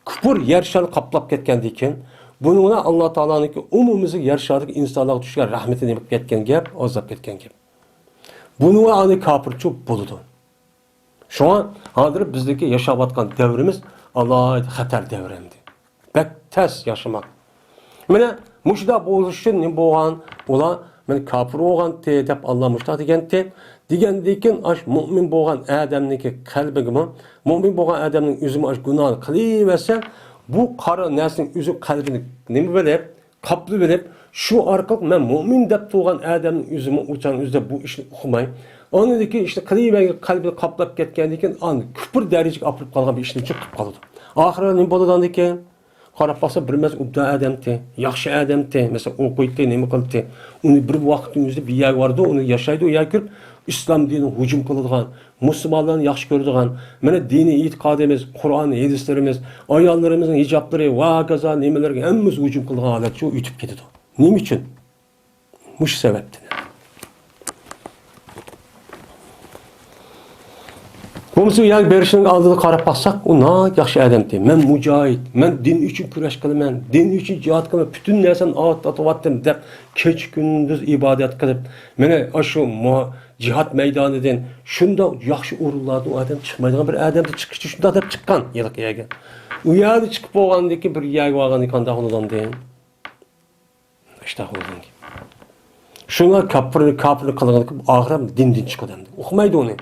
Küfür yer şarı kaplap ketkendiken, bununla Allah Teala'nın ki umumuzu yer şarıdaki insanlara düşken rahmetini yapıp ketken gep, azap ketken gep. Bununla hani kafir çok buludu. Şu an hazır bizdeki yaşavatkan devrimiz Allah'a xatar devrendi. Bek tez yaşamak. Mene muşda boğuluşun ne boğan, ola men kafir olgan dep Allah muşda degendikin aş mümin boğan adamniki kalbigimi, mümin boğan adamning özümü aş günahını kılıverse bu qara nesinin özü kalbini nemi bilip, kaplı bilip, şu arkalık men mümin dep tuğan adamning özümü uçan özde bu işini okumay. Onundaki işte kalbini kaplap ketkendiken küfür derecik apılıp kalgan bir işini çıkıp kaldı. Ahire ne boladan diken? Qarab basa bilmez ubda adamdi, yaxshi adamdi, mesela o'qiydi, nima qildi. Uni bir vaqtning o'zida bir yer vardı, onu yaşaydı, o yer ko'rib islom dinini hujum qiladigan, musulmonlarni yaxshi ko'radigan, mana diniy e'tiqodimiz, Qur'on, hadislarimiz, ayollarimizning hijoblari va kaza nimalarga hammasi hujum qilgan holat shu o'tib ketadi. Nima uchun? Mush sababdan. Bunisi yer berişinin aldığını qarab baxsaq, o yaxshi adamdi. Men mujohid, men din uchun kurash qilaman, din uchun jihad qilaman, bütün narsani atyaptim deb kech kunduz ibodat qilib, meni shu jihad maydonidan shunda yaxshi o'rinlarda u odam chiqmaydigan bir odamni chiqishi shunda deb chiqqan yilqiyaga. U yerda chiqib bo'lgandan keyin bir yerga olganda qanday qo'ladan işte qo'ladan. Shunga kafir qilgan oxiram dindan chiqadi. O'qimaydi uni.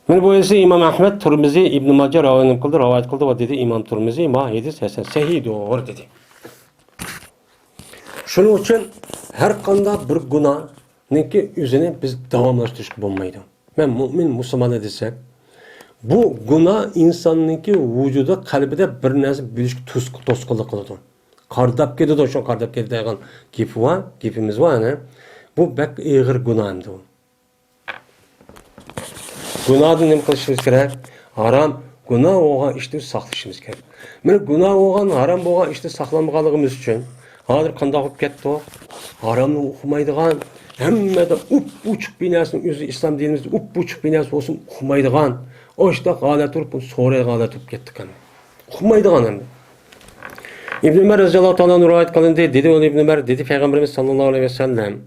Men bu ise İmam Ahmed Tirmizi İbn Majah rivayet kıldı ve dedi İmam Tirmizi ma hadis hasan sahihdir dedi. Şunun için her qanday bir günahninki özünü biz davamlaştırışıp olmaydı. Men mümin Müslüman desek, bu günah insanınki vücuda kalbide bir narsa bilish to'sqinlik qiladi. Qardab ketadi, o'sha qardab ketadigan gapimiz var yani. Bu bek ig'ir günahımdı o. Günahdan nima qilishimiz kerak? Haram, günah bo'lgan ishni saqlashimiz kerak. Mana günah bo'lgan, haram bo'lgan ishni saqlamaganligimiz uchun hozir qanday bo'lib ketdi? Haromni o'qimaydigan, hammada up-uchuq binasini o'zi islom dinimizda up-uchuq binasi bo'lsin, o'qimaydigan, o'shda holat turib, so'raydigan holat bo'lib ketdi kan. O'qimaydigan endi. İbn Ömer radıyallahu ta'ala rivayet kılındı. Dedi onu İbn Ömer dedi Peygamberimiz sallallahu aleyhi ve sellem.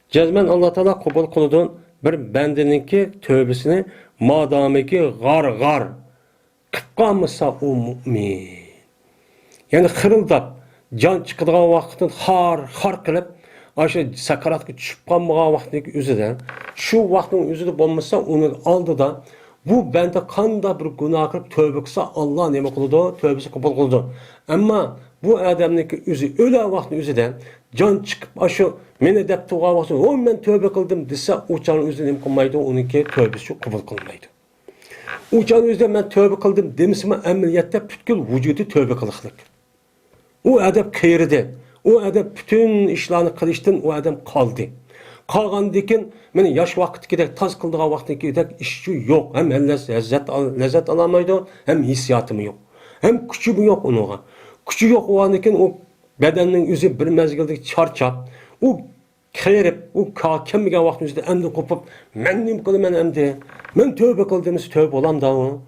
Cezmen Allah Teala kabul kılıdın bir bendininki tövbesini madameki gar kıpqamısa o mümin. Yani hırıldap can çıkıdığın vakitin har kılıp aşı sakaratki düşüp kalmağa vaktindeki üzüden şu vaktin üzüde bulmasa onu aldı da bu bende kanda bir günah kılıp tövbe kısa Allah neme kılıdı tövbesi kabul kılıdı. Ama bu adamdaki üzü öyle vaktin üzüden can çıkıp aşı meni dep tuğa vaktin o men tövbe kıldım dese uçanın üzüden neme kılmaydı onunki tövbesi kabul kılmaydı. Uçanın üzüden ben tövbe kıldım demişime emniyette pütkül vücudu tövbe kılıklık. O adam kıyırdı. O adam bütün işlerini kılıştın o adam kaldı. Kalgandikin meni yaş vakit gidek taz kıldığı vakti gidek işçi yok. Hem lezzet alamaydı hem hissiyatımı yok. Hem küçü mü yok ona. Küçü yok o andikin o bedeninin yüzü bir mezgilde çarçap. O kıyırıp o kakemmigen vaktin yüzde emdi kopup men nim kılım emdi. Men tövbe kıldığımız tövbe olam da o.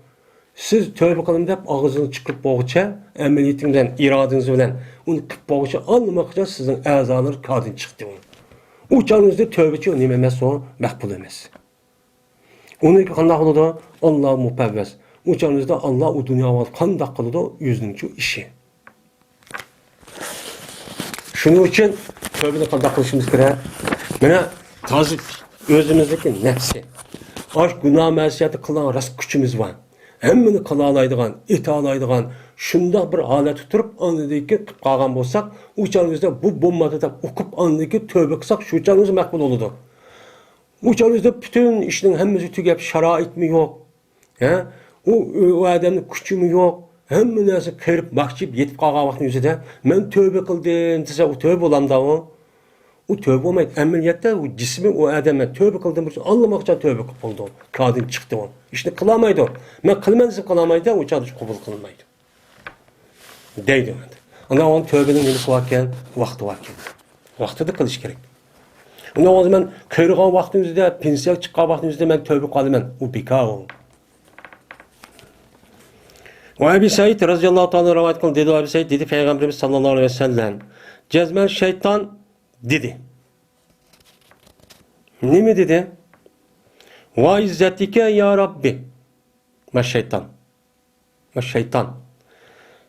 Siz tövbe kılın deyip ağzını çıkıp boğuça, emeliyetimden, iradınızı bilen onu kıp boğuça anlamak için sizin əzalar kadın çıktı onu. Uçağınızda tövbeci o nememez o, məqbul emez. Onu ki kandak oldu Allah mupevvez. Uçağınızda Allah o dünya var, kandak kılıdı o yüzünki işi. Şunun için tövbede kandak kılışımız kere, mene tazı özümüzdeki nefsi, aşk günah məsiyeti kılan rast küçümüz var. Hemmini kılalaydıgan, italaydıgan, şunda bir halet tuturup anladaki kıpqagan bolsak, uçağınızda bu bombada da okup anladaki tövbe kısak, şu uçağınız məqbul oludu. Uçağınızda bütün işinin hemmisi tügep, şarait mi yok? He? O adamın küçü mü yok? Hemmi nesi kırıp, makçip, yetip qalğan vaktin yüzüde, men tövbe kıldım, dese o tövbe olam da o. O tövbe olmaydı. Emniyette o cismi o adamı tövbe kıldım. Anlamak için tövbe oldu. Kadın çıktı o. İşte kılamaydı o. Ben kılmaydı kılamaydı o çadır kabul kılmaydı. Deydi o. Ama onun tövbenin nemisi varken, vakti varken. Vakti de kılış gerek. Ama o zaman kıyırgan vaktimizde, pensiya çıkan vaktimizde ben tövbe kıldım. O bika o. O Ebi Said radıyallahu ta'ala rivayet kıldı. Dedi Ebi Said dedi Peygamberimiz sallallahu aleyhi ve sellem. Cezmen şeytan dedi. Ne mi dedi? Va izzetike ya Rabbi. Ma şeytan. Ma şeytan.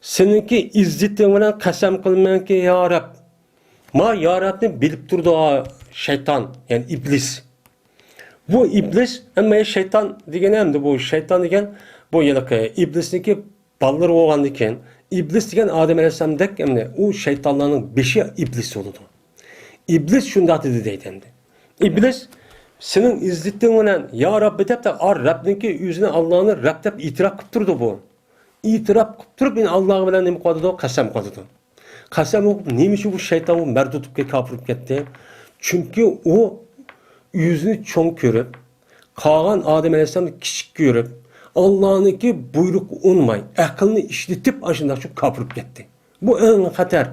Seninki izzetin bilen kasem kılmayan ki ya Rab. Ma ya Rab'ni bilip durdu o şeytan. Yani iblis. Bu iblis ama şeytan degen hem de bu şeytan degen bu yılki iblisniki balları oğan diken iblis degen Adem Aleyhisselam dek hem de o şeytanların beşi iblis oldu. İblis şunda dedi deydendi. İblis senin izzettin bilen ya Rabbi deyip de Rabbinki yüzüne Allah'ını Rab deyip itiraf kıp durdu bu. İtiraf kıp durup yine Allah'ı bilen nemi koydu o kasem koydu. Kasem okup neymiş bu şeytan o merdutup ki kapırıp gitti. Çünkü o yüzünü çoğun görüp Kağan Adem Aleyhisselam'ı küçük görüp Allah'ınki buyruk unmay, akılını işletip aşında şu kapırıp gitti. Bu en hater.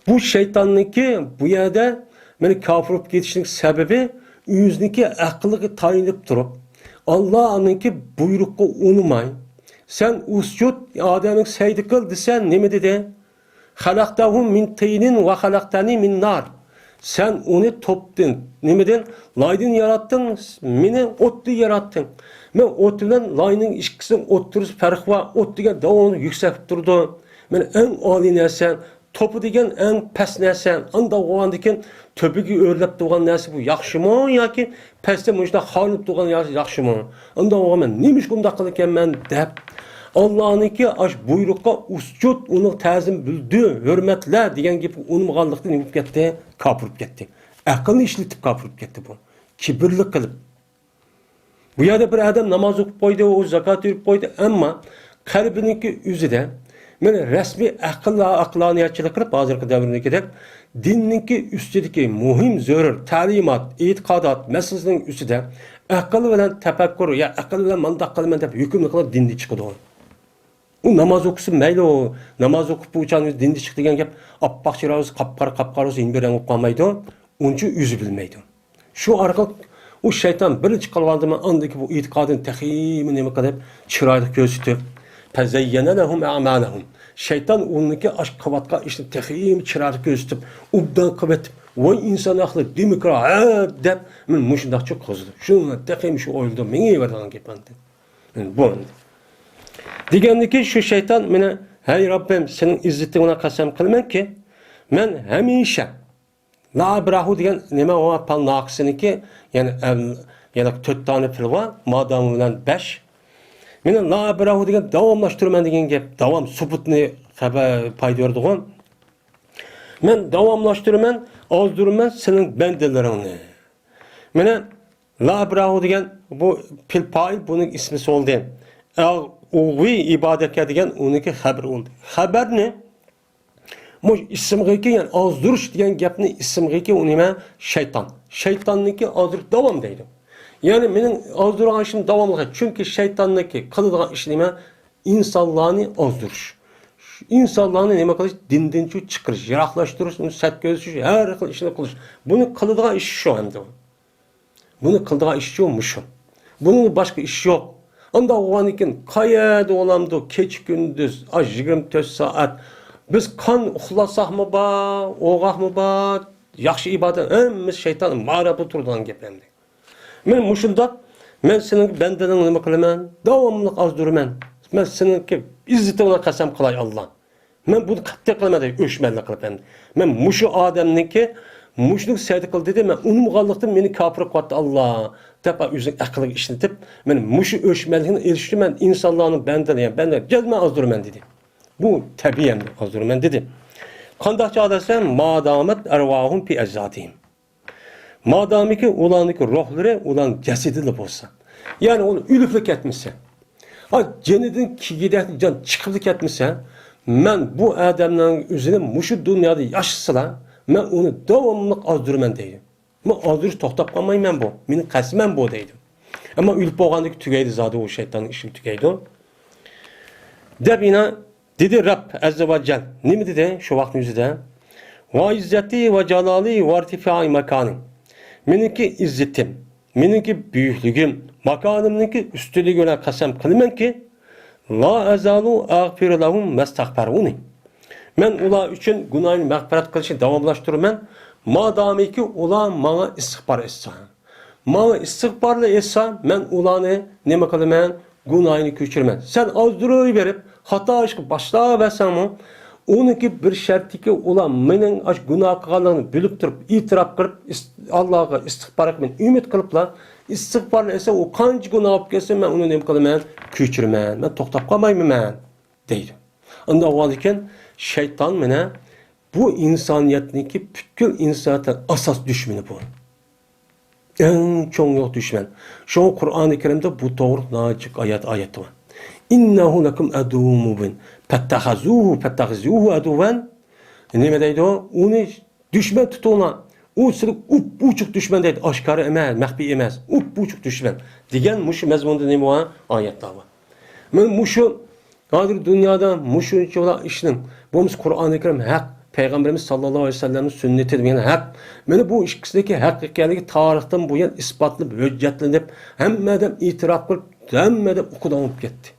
Bu şeytanınki bu yerde beni kapırıp gitişinin sebebi yüzündeki akıllı tayinip durup Allah'ınki buyruğu unumay. Sen uscut Adem'in seydi kıl desen ne mi dedi? Halaktahum min teynin ve halaktani min nar. Sen onu toptun. Ne mi dedin? Laydın yarattın, meni otlu yarattın. Ben otludan laydın işkisini otturuz fark var. Ot degen davonu yüksek durdu. Ben en âli nersen topu degen en pes nersen. Anda oğan deken töbüki örlep doğan nersi bu yaxşı mı? Ya ki peste müşte halıp doğan yaxşı mı? Anda oğan ben neymiş bunda kılırken ben deyip Allah'ınki aş buyruqqa uscut onu təzim bildi, hürmetle degen gibi onu qallıqdan imip getdi, kapırıp getdi. Aqlını işletip kapırıp getdi bu. Kibirli kılıp. Bu yerde bir adam namaz okup koydu, o zakat verip koydu ama kalbininki üzüde men resmi aqlaniyatçılık qilib hozirgi davrniki deb dinninki üstüdeki muhim zörür ta'limat, e'tiqodat masalasining üstüde aql bilan tafakkur ya aql bilan mandaq qilaman deb hukm qilib dinni chiqdi. O namaz okusun mayli o namaz okup bu uçağın dindi çıktı degan gap appak chiroz qapqara inberen okup qalmaydi. Onçu yüzü bilmeydi. Şu arka o şeytan birinchi qilgandimi andaki bu e'tiqodini taximi nima qilib chiroyli ko'rsatib fazayyana lahum a'malahum Şeytan onunki aşk kavatka işte tehiyim çırağı göstüp, ubdan kıvetip, vay insan aklı demokrat dep, men muşundak çok kozdu. Şununla tehiyim şu oyuldu, meni verdan gepandi. Bu anda. Degandiki şu şeytan mene, hey Rabbim senin izzetine kasem kılmen ki, men hemişe la brahu degan nima o pal naqsiniki yani 4 tane fil var madam bilan 5 meni la brahu degan davomlashtirman degan gap davom subutni xabar paydo berdigan men davomlashtirman ozdurman sening bandalaringni meni la brahu degan bu fil fa'il buning ismi soldi ulvi ibodatga degan uniki xabar oldu xabar ne Muş isimgeki yani azdırış diyen gapni isimgeki o nima şeytan. Şeytanniki azdırış devam deydi. Yani benim azdırışım devamlı. Çünkü şeytanniki kılıdığın iş nima insanlarını azdırış. İnsanlarını nima kılış dinden şu çıkırış, yaraklaştırış, onu sert gözüş, her akıl işini kılış. Bunu kılıdığın iş şu hem de. Bunu kılıdığın iş yokmuş. Bunun başka iş yok. Anda o an iken kayada olamdı, keç gündüz, 24 saat. Biz kan uxlasak mı ba, oğaq mı ba, yaxşı ibadet, hemimiz şeytanın mağrabı turdan geplendi. Men muşunda, men senin bendenen nima kılaman, davamlıq azdırman. Men seninki izzetine kasem kılay Allah. Men bunu qattiq qilmadim, öşmenlik qilib. Men muşu adamniki muşluk seydi kıl dedi, men unumğanlıqdan meni kafir qıvatdı Allah. Tepa özün aqliga işletip, men muşu öşmenliğine eriştim, men insanların bendenen, gezme azdırman dedi. Bu tabiyen azdırman dedi. Qandaqça adasam, madamet ervahum fi eczatihim. Madamiki ulaniki ruhları ulan cesedili bolsa. Yani onu ülüflük etmişse. Ha cenidin kigideti can çıkırlık etmişse, men bu adamların üzerine muşu dünyada yaşasıla, men onu devamlılık azdırman deydim. Men azdırış toxtap qalmayım men bu. Menin qasmen bu deydim. Ama ülüp boğandaki tügeydi zaten o şeytanın işi tügeydi o. Debina dedi Rab Azze ve Celle. Ne mi dedi şu vaktin yüzüde? Ve izzeti ve celali ve irtifai makanim. Meninki izzetim, meninki büyüklüğüm, makanımınki üstünlüğüne kasem kılmen ki la ezalu ağfir lahum mestagfiruni. Men ula üçün günahını mağfiret kılışını devamlaştırman, madami ki ula bana istiğfar etsa. Bana istiğfarla etsa, men ulanı ne kılman? Günahını küçürmen. Sen azdırığı verip, hata aşkı başlığa versen mi? Onunki bir şerti ki ulan menin aşk günah kılığını bilip durup, itiraf kırıp, Allah'a istiğfar etmen, ümit kılıpla, istiğfarla etse o kancı günah yapıp gelsin, ben onu ne kılman? Küçürmen, ben toxtap kalmayayım ben, deydim. Onda o halde şeytan mene, bu insaniyetindeki bütün insaniyetler asas düşmeni bu. En çok yok düşman. Şu Kur'an-ı Kerim'de bu doğru nacık ayet var. İnnehu lekum aduvun mubin. Fettehazuhu aduven. Ne deydi o? Onu düşman tutuna. O sırf uçuk düşman deydi. Aşkarı emez, mehbi emez. Uçuk düşman. Digen muşu mezmunda ne var? Ayetler var. Men muşu, hadir dünyada muşun çoğla işinin. Bomuz Kur'an-ı Kerim hak. Peygamberimiz sallallahu aleyhi ve sellem'in sünneti demeyen hak. Meni bu ikisindeki hakikaligi tarihten bu yan ispatlı, hüccetlenip, hemmeden itiraf kılıp, hemmeden okudan olup gitti.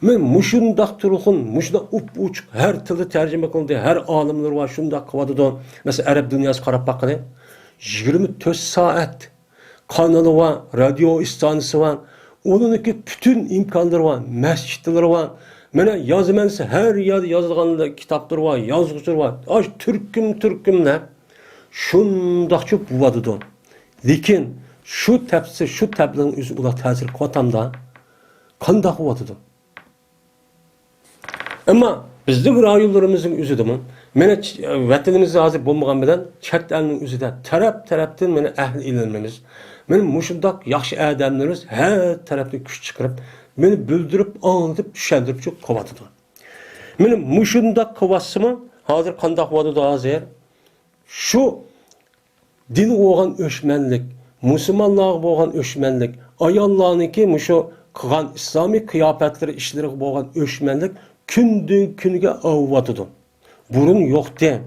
Men muşundak turukun, muşundak uçuk, her tili tercüme kılındı, her alimler var, şundak kıvadıdı. Mesela Arap dünyası karab bakıdı. 24 saat kanalı var, radyo istanisi var. Onunki bütün imkanları var, mescitleri var. Mene yazmense her yazılğanda kitaplar var, yazgıçlar var. Aş türkümler şundakçı buvadıdı. Lekin şu tepsi, şu tebliğin üzü ula təsir kvatamda kandak buvadıdı. Ama bizning rayonlarimizning üzüdü mü? Mene vatanimizde hazır bulmagan bilen chet elning üzüde taraf-tarafdan mene ahli ilinmemiz. Benim muşundak yaxşı adamlarımız her taraftan güç çıkarıp beni büldürüp, anlatıp, düşendirip çok kovadıdı. Benim muşundak kovasımı hazır kandak vadı da hazır. Şu din oğan öşmenlik, Müslümanlığa boğan öşmenlik, ayallarınki muşu kıgan İslami kıyafetleri işleri boğan öşmenlik kündün künüge avvadıdı. Burun yok de.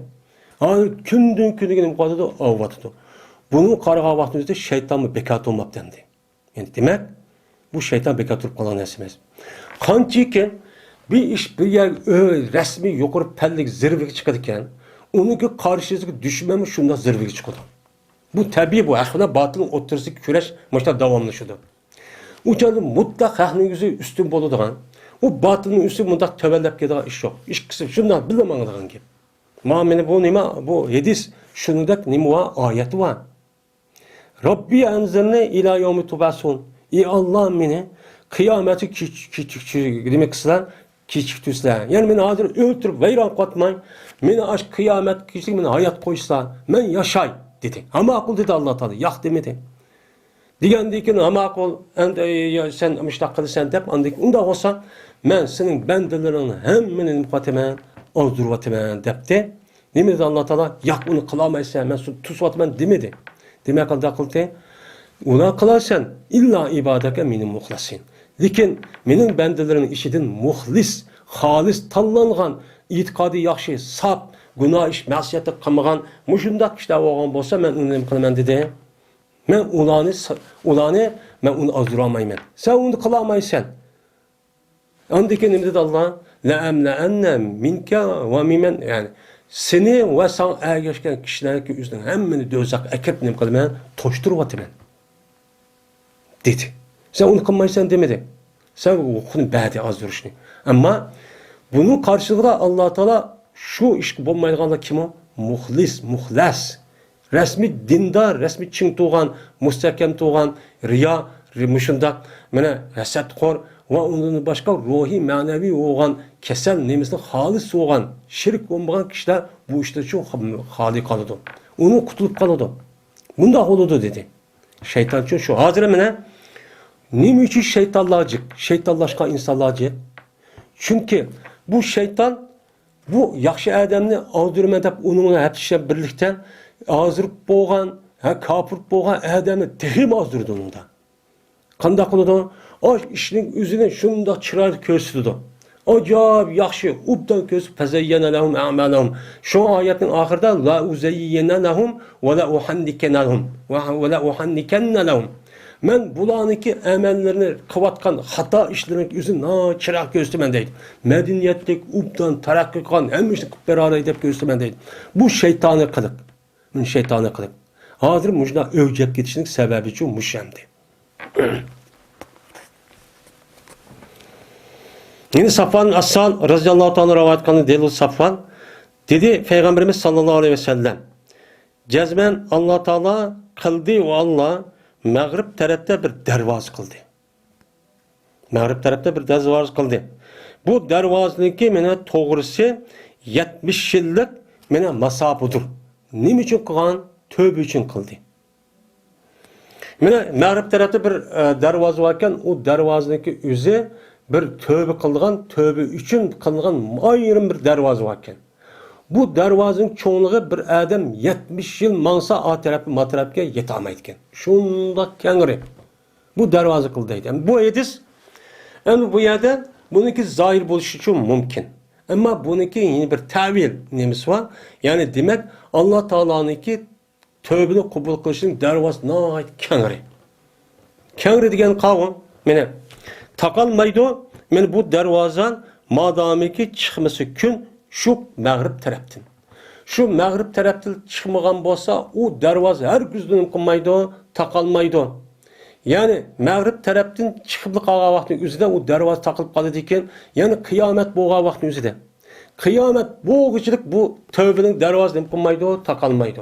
Hazır kündün künüge avvadıdı. Bunun qarığa vaxtımızda şeytan mı bekat olmap dendi. Yani demek bu şeytan bekat olup kalan esimez. Kançı ki bir iş bir yer resmi yukarı pellik zirveye çıkarken onunki karşısındaki düşmanı şunda zirveye çıkıyor. Bu tabii bu. Aslında batılın oturası küreş maçta devamlaşıyordu. Uçadı mutlak hakkın yüzü üstün boluduğun. O batılın üstü mutlak tövellep gidiği iş yok. İş kısım şundan bilemem gibi. Mâmini bu nima bu hadis şunundak nima var ayeti var. Rabbi enzilne ila yevmi tubasun. Ey Allah meni kıyameti demek kısılar kechiktirsizlar. Yani meni hozir o'ltirib vayron qotmang. Meni aş kıyamet kechik meni hayat qo'ysa, men yashay dedi. Ma'qul dedi Alloh taolo. Yo'q demedi. Degandan keyin ma'qul endi sen mushtaq qilsan deb unda bo'lsa men sening bandalaringni hammani nima qilaman, ozdirib debdi. Nima dedi Alloh taolo? Yo'q uni qilolmaysan, men seni tusvatman demedi. Demek qildi qildi. Ula qilarsan illa ibadaka mening muxlasin. Lekin mening bandalarimning ishidan muxlis, xolis tanlangan, e'tiqodi yaxshi, sap, gunoh ish, ma'siyatni qilmagan, mushundaq ishlar bo'lgan bo'lsa, men uni nima qilaman dedi. Men ularni men uni ozdira olmayman. Sen uni qila olmaysan. Andiki nima dedi Alloh? La amla anna minka va miman, yani seni ve sana ergeçken kişilerin ki yüzünden hemmini dözak ekip neyim kılmayan toşturup atımen. Dedi. Sen onu kılmaysan demedi. Sen okudun badi az duruşunu. Ama bunun karşılığında Allah Teala şu iş bulmayacağında kim o? Muhlis, muhlas. Resmi dindar, resmi çin tuğan, müstehkem tuğan, riya, rimuşundak, mene resetkor, ve onun başka ruhi, manevi olan, kesel, nemizli, halis olan, şirk olmayan kişiler bu işte çok hali kalıdı. Onu kutulup kalıdı. Bunda oldu dedi. Şeytan için şu. Hazır emine, ne için şeytanlarcık, şeytanlaşka insanlarcık? Çünkü bu şeytan, bu yakşı adamını aldırma edip onunla hepsi birlikte azdırıp boğan, kapırıp boğan adamını tehim azdırdı onunla. Qanday qiladi? O işning o'zidan shunda chiroyli ko'rsatdi. Ajoyib yaxshi, ubdan ko'rsatib fazayyana lahum a'malahum. Shu oyatning oxirida la uzayyana lahum va la uhannikana lahum va la uhannikanna lahum. Men bularniki amallarni qilayotgan xato ishlarining o'zini chiroq ko'rsataman deydi. Madaniyatlik ubdan taraqqiy qilgan hamma ishni qilib berolay deb ko'rsataman deydi. Bu shaytoniy qiliq. Men shaytoniy qiliq. Hozir mujna o'jab ketishning sababi shu mushamdi. Yine Safvan Asal radıyallahu ta'ala rivayet kılan Delil Safvan dedi Peygamberimiz sallallahu aleyhi ve sellem cezmen Allah Teala kıldı ve Allah Mağrib tarafta bir dervaz kıldı. Mağrib tarafta bir dervaz kıldı. Bu dervazınki mene doğrusu 70 yıllık mene masabudur. Nim için kılan? Tövbe için kıldı. Mene Mağrib tarafta bir dervaz varken o dervazınki yüzü bir tövbe kıldıgan, tövbe üçün kıldıgan ayrım bir dervazı varken. Bu dervazın çoğunluğu bir adam 70 yıl mansa a tarafı matarafga yetamaydigan. Şunda kengri. Bu dervazı kıldıydı. Yani bu hadis, yani bu yerde bununki zahir buluşu için mümkün. Ama bununki yine bir tevil nemisi var. Yani demek Allah Teala'nınki tövbeni kabul kılışının dervazı nahayet kengri. Kengri degen kavim, mene takalmaydı. Men bu dervazan madamiki çıkması gün şu Mağrib taraftan. Şu Mağrib taraftan çıkmagan bolsa o dervaz her güzden kılmaydı, takalmaydı. Yani Mağrib taraftan çıkıp kalgan vaktin üzerinde o dervaz takılıp kaldı eken, yani kıyamet boğan vaktin üzerinde. Kıyamet boğuculuk bu tövbenin dervazını kılmaydı, takalmaydı.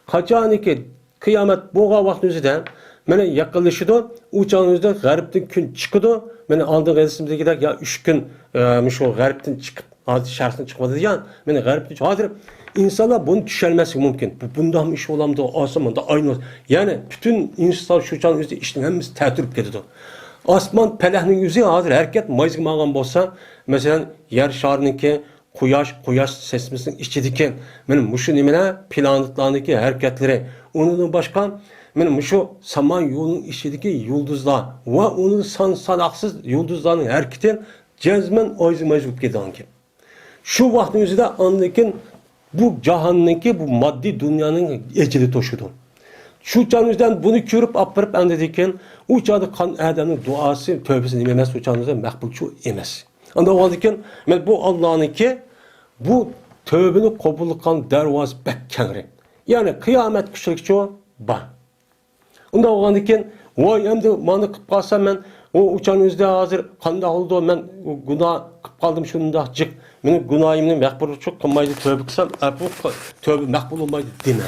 Kaçan ki kıyamet boğan vaktin üzerinde mene yakınlaşıdı, uçağınızda garipten gün çıkıdı. Mene aldığım edesimizde gider ya 3 gün şu garipten çıkıp, hadi şarkıdan çıkmadı ya, mene garipten çıkıp, hadi insanlar bunu düşürmesi mümkün. Bundan iş olamdı, asamanda aynı. Yani bütün insan şu uçağın yüzde işin hemimiz tertürüp gidiyordu. Asman pelahının yüzü hazır hareket mayzgımagan bolsa, mesela yer şarınınki, Kuyaş sesmesinin içindeki, benim şu nimene planetlarındaki hareketleri, onun başka, benim şu saman yolunun içindeki yıldızlar ve onun salaksız yıldızların hareketi cezmen ayzımayızıp gidiyor ki. Şu vaktin yüzünde anlakin bu cahannınki bu maddi dünyanın eceli toşudu. Şu canımızdan bunu körüp apırıp anladıkken o çağda kan adamın duası tövbesini emez o çağımızda makbul şu emez. Anda o halde bu Allah'ınki bu tövbeni kabul kılan dervaz bek kengri. Yani kıyamet kişilik çoğu ba. Anda o halde vay emdi manı kıp kalsam ben o uçan yüzde hazır kanda oldu ben günah kıp kaldım şunda cık. Benim günahımın mekbul çok kılmaydı tövbe kısam bu tövbe mekbul olmaydı demem.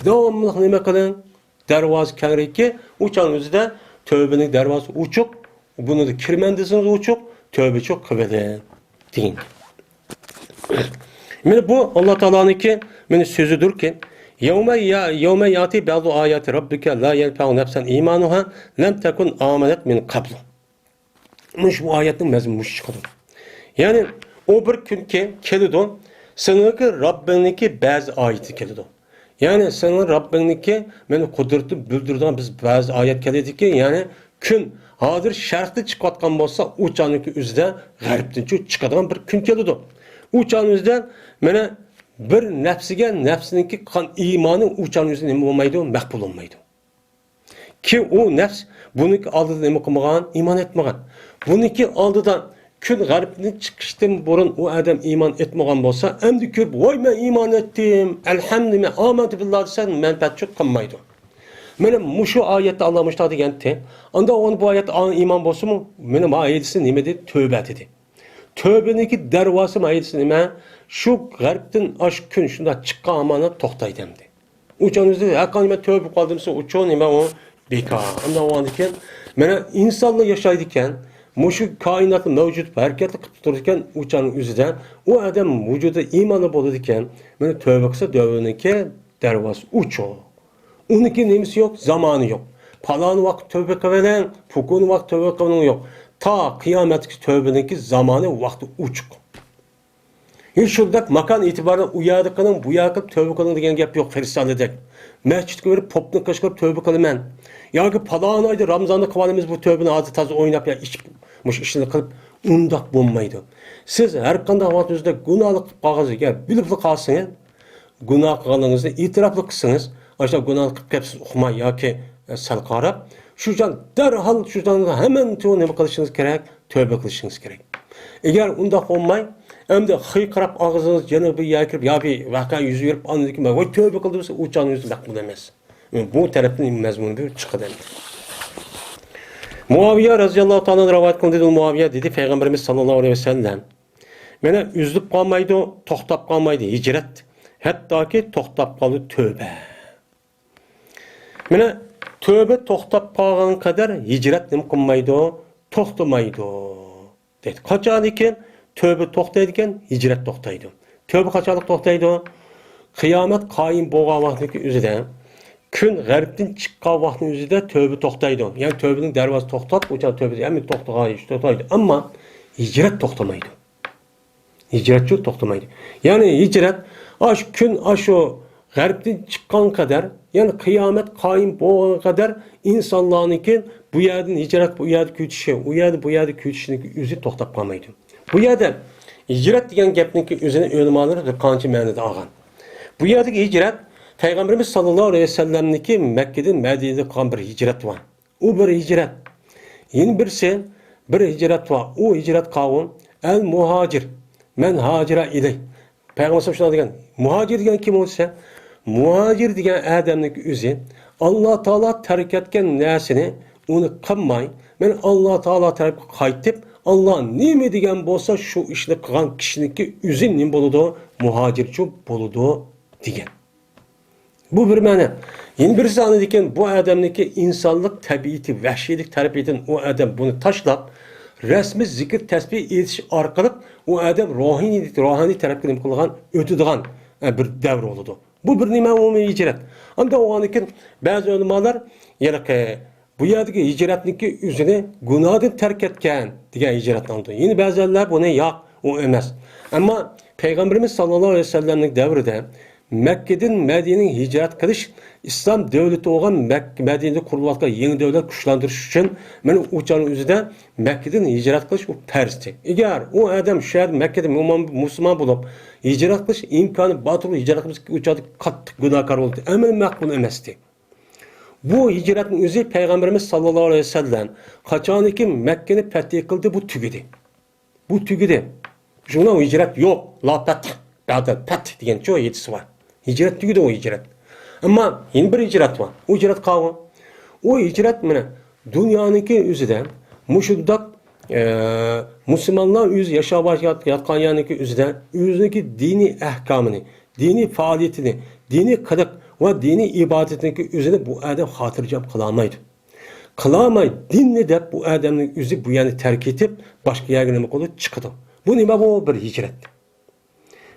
Devamlı nime kılın? Dervaz kengri ki uçan yüzde tövbenin dervazı uçuk. Bunu da kirmendisiniz uçuk. Tövbe çok kıveli. Deyin. Yani bu Allah Teala'nınki benim sözüdür ki yevme yati bazı ayati rabbike la yenfe'u nefsen imanuha lem tekun amenet min qablu. Bu ayetin mezmunu çıkıyor. Yani o bir gün ki kelidi seninki Rabbininki bazı ayeti kelidi. Yani senin Rabbininki beni kudreti bildirdiğin biz bazı ayet kelidi ki yani gün hazır şarkı çıkartkan olsa uçanınki üzde garipten çıkartkan bir gün kelidi. Uçan üzde mene bir nefsininki kan imanı uçan üzde ne olmaydı, mekbul olmaydı. Ki o nefs bununki aldıdan ne kılmagan, iman etmegan. Bununki aldıdan gün garipten çıkıştım burun o adam iman etmegan olsa emdi körüp vay ben iman ettim, elhamdülillah, amentü billah desen menfaat çok kılmaydı. Benim şu ayette Allah müştah degende, anda onun bu ayet iman bolsa mı? Benim ayetisi nime dedi? Tövbe dedi. Tövbeniki dervası ayetisi nime? Şu garipten aşk gün şunda çıkkan amana toktaydı demdi. Uçanızda hakan nime tövbe kaldımsa uçan nime o bekar. Anda o andiken, bana insanla yaşaydıkken, şu kainatı mevcut hareketli kıptırırken uçanın üzerinde o adam vücuda imanı boludken, bana tövbe kısa tövbeniki dervası uçuyor. Onunki nemisi yok, zamanı yok. Palan vakit tövbe kavelen, fukun vakit tövbe kavelen yok. Ta kıyametki tövbeniki zamanı vakti uçuk. Hiç şurada makan itibarı uyadıkının bu yakıp tövbe kavelen degen gap yok Feristan'da. Mescid verip popunu kaşkırıp tövbe kavelen. Ya ki palan ayda Ramazan'da kıvalimiz bu tövbeni azı tazı oynap ya işini kılıp undak bulmaydı. Siz her kanda havatınızda günahlık kağızı gel bilipli kalsın günah kılığınızda itiraflı kısınız. Aşağı günah kıpkepsiz okumay ya ki salkarap. Şucan derhal şucan hemen ne kılışınız gerek, tövbe kılışınız gerek. Eğer unda olmay, hem de hıykırap ağzınız cenabı yakırıp ya bir vaka yüzü verip anladı ki vay tövbe kıldıysa uçağın yüzü makbul emez. Bu taraftan mezmunu bir çıkıdı. Muaviye radıyallahu ta'ala rivayet kıldı Muaviye dedi Peygamberimiz sallallahu aleyhi ve sellem. Mene üzülüp kalmaydı, toxtap kalmaydı hicret. Hatta ki toxtap kaldı tövbe. Mene tövbe toxtap kalğan kadar hicret nim kılmaydı, toxtamaydı. Dedi. Kaçan iken tövbe toxtaydı iken hicret toxtaydı. Tövbe kaçalık toxtaydı. Kıyamet kaim boğa vaxtındaki üzere gün garipten çıkkan vaxtının üzere tövbe toxtaydı. Yani tövbenin dervazı toxtap, uçan tövbe yani toxtaydı. Ama hicret toxtamaydı. Hicretçi toxtamaydı. Yani hicret gün o garipten çıkkan kadar yani kıyamet kaim boğan kadar insanlarınki bu yerden hicret bu yerde küçüşü, bu yerde küçüşünün üzü toxtap kalmaydı. Bu yerde hicret degen gepninki üzerine ölümanları da kançı mənada ağan. Bu yerdeki hicret Peygamberimiz sallallahu aleyhi ve sellem'deki Mekke'den Medine'de kalan bir hicret var. O bir hicret. Yeni bir hicret var. O hicret kavun el muhacir. Men hacira iley. Peygamberimiz şuna degen muhacir degen kim olsa muhacir degen adamdaki üzü Allah Teala terk etken nesini onu kılmay. Men Allah Teala terk kaytıp Allah nime degen bolsa şu işini kılan kişininki üzün nim boludu muhacirçi boludu degen. Bu bir mene. Yeni birisi anladıkken bu adamdaki insanlık tabiiti, vahşilik tarafından o adam bunu taşlap resmi zikir tesbih etiş arkalık o adam ruhani tarafından kılgan ötüdüğün bir devr oldu. Bu bir nime umumi hicret. Anda o anladıkken bazı ulemalar yani bu yerdeki hicretniki üzerine günahı terk etken diye hicret oldu. Yeni bazılar bu ne ya o emez. Ama Peygamberimiz sallallahu aleyhi ve sellem'lik devrinde Mekke'den Medine'nin hicret kılış İslam devleti olan Medine'de kurulatkan yeni devlet kuşlandırış için benim uçanın üzerinde Mekke'den hicret kılış o persti. Eğer o adam şehir Mekke'de Müslüman bulup hicret kılış imkanı batırı hicret kılış uçadı kattık günahkar oldu. Emin makbul emesti. Bu hicretin üzeri Peygamberimiz sallallahu aleyhi ve sellem kaçanı ki Mekke'ni fethi kıldı bu tügedi. bu tügüdü. Şuna o hicret yok. La pat, pat degan çoğu yetisi var. Hicret tügüdü o hicret. Ama yeni bir hicret var. O hicret kavga. O hicret mene dünyanınki üzüden muşuddak Müslümanlar yüz yaşa yatkan yanınki üzüden yüzdeki dini ahkamını, dini faaliyetini, dini kılık ve dini ibadetindeki üzerine bu adam hatırcam kılamaydı. Kılamay dinle de bu adamın yüzü bu yani terk edip başka yerine kolu çıktı. Bu nima bu bir hicret.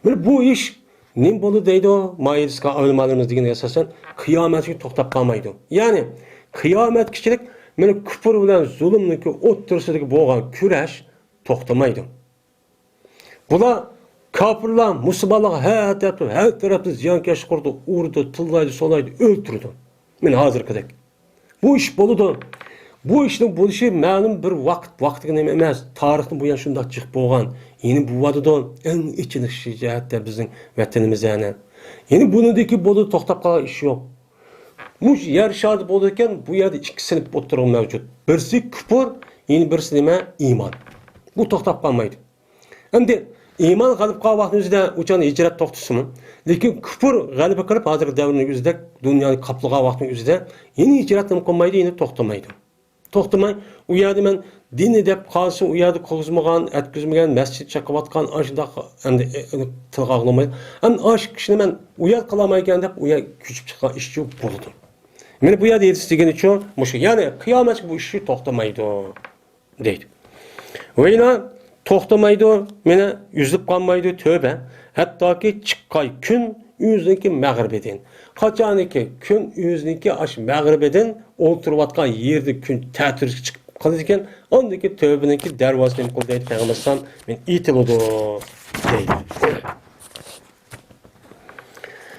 Bu iş nim bolu deydi o mayeliska avlmalarımız degene esasen kıyametki toktap kalmaydı. Yani kıyamet kişilik meni küfür bilen zulümniki o'ttirsidagi bo'lgan kurash to'xtamaydi. Bular kafirlar, musulmonlar her tarafta ziyonkashlik qurdi, urdi, tillaydi, solaydi, o'ltirdi. Meni hozirgidek. Bu ish bo'ladi. Bu ishning bo'lishi ma'lum bir vaqtga emas, tarixni bu yana shunday chiqib bo'lgan. Yeni bu vadada eng ichilishli jihatda bizning vatanimizda yana. Yeni bunidagi bo'ldi to'xtab qolgan ish yo'q. Muş yer şartı bulurken bu yerde iki sınıf oturum mevcut. Birisi küfür, yeni birisi nime iman. Bu toktap kalmaydı. Hem de iman kalıp kal vaktimizde uçan hicret toktusu mu? Lakin küfür galiba kalıp hazır devrinin yüzde, dünyanın kaplığa vaktinin yüzde yeni hicret mümkünmaydı, yeni toktamaydı. Toktamay, uyardı ben din edip kalsın, uyardı kozmagan, etkizmeyen, mescid çakavatkan, aşında hem de tılgağlamaydı. Hem aşk kişinin ben uyar kalamayken de uyar küçük çıkan işçi buldu. Meni bu yerda yetiştirgeni için yani kıyamet bu işi toxtamaydı deydi. Ve yine toxtamaydı, meni yüzlüp kalmaydı tövbe. Hatta ki çıkkay gün yüzdeki mağribedin. Kaçaniki gün yüzdeki aş mağribedin olturuvatkan yerde gün tətir çıkıp kalırken ondaki tövbeniki dervasını kul deydi Peygamber'den men itilodu deydi.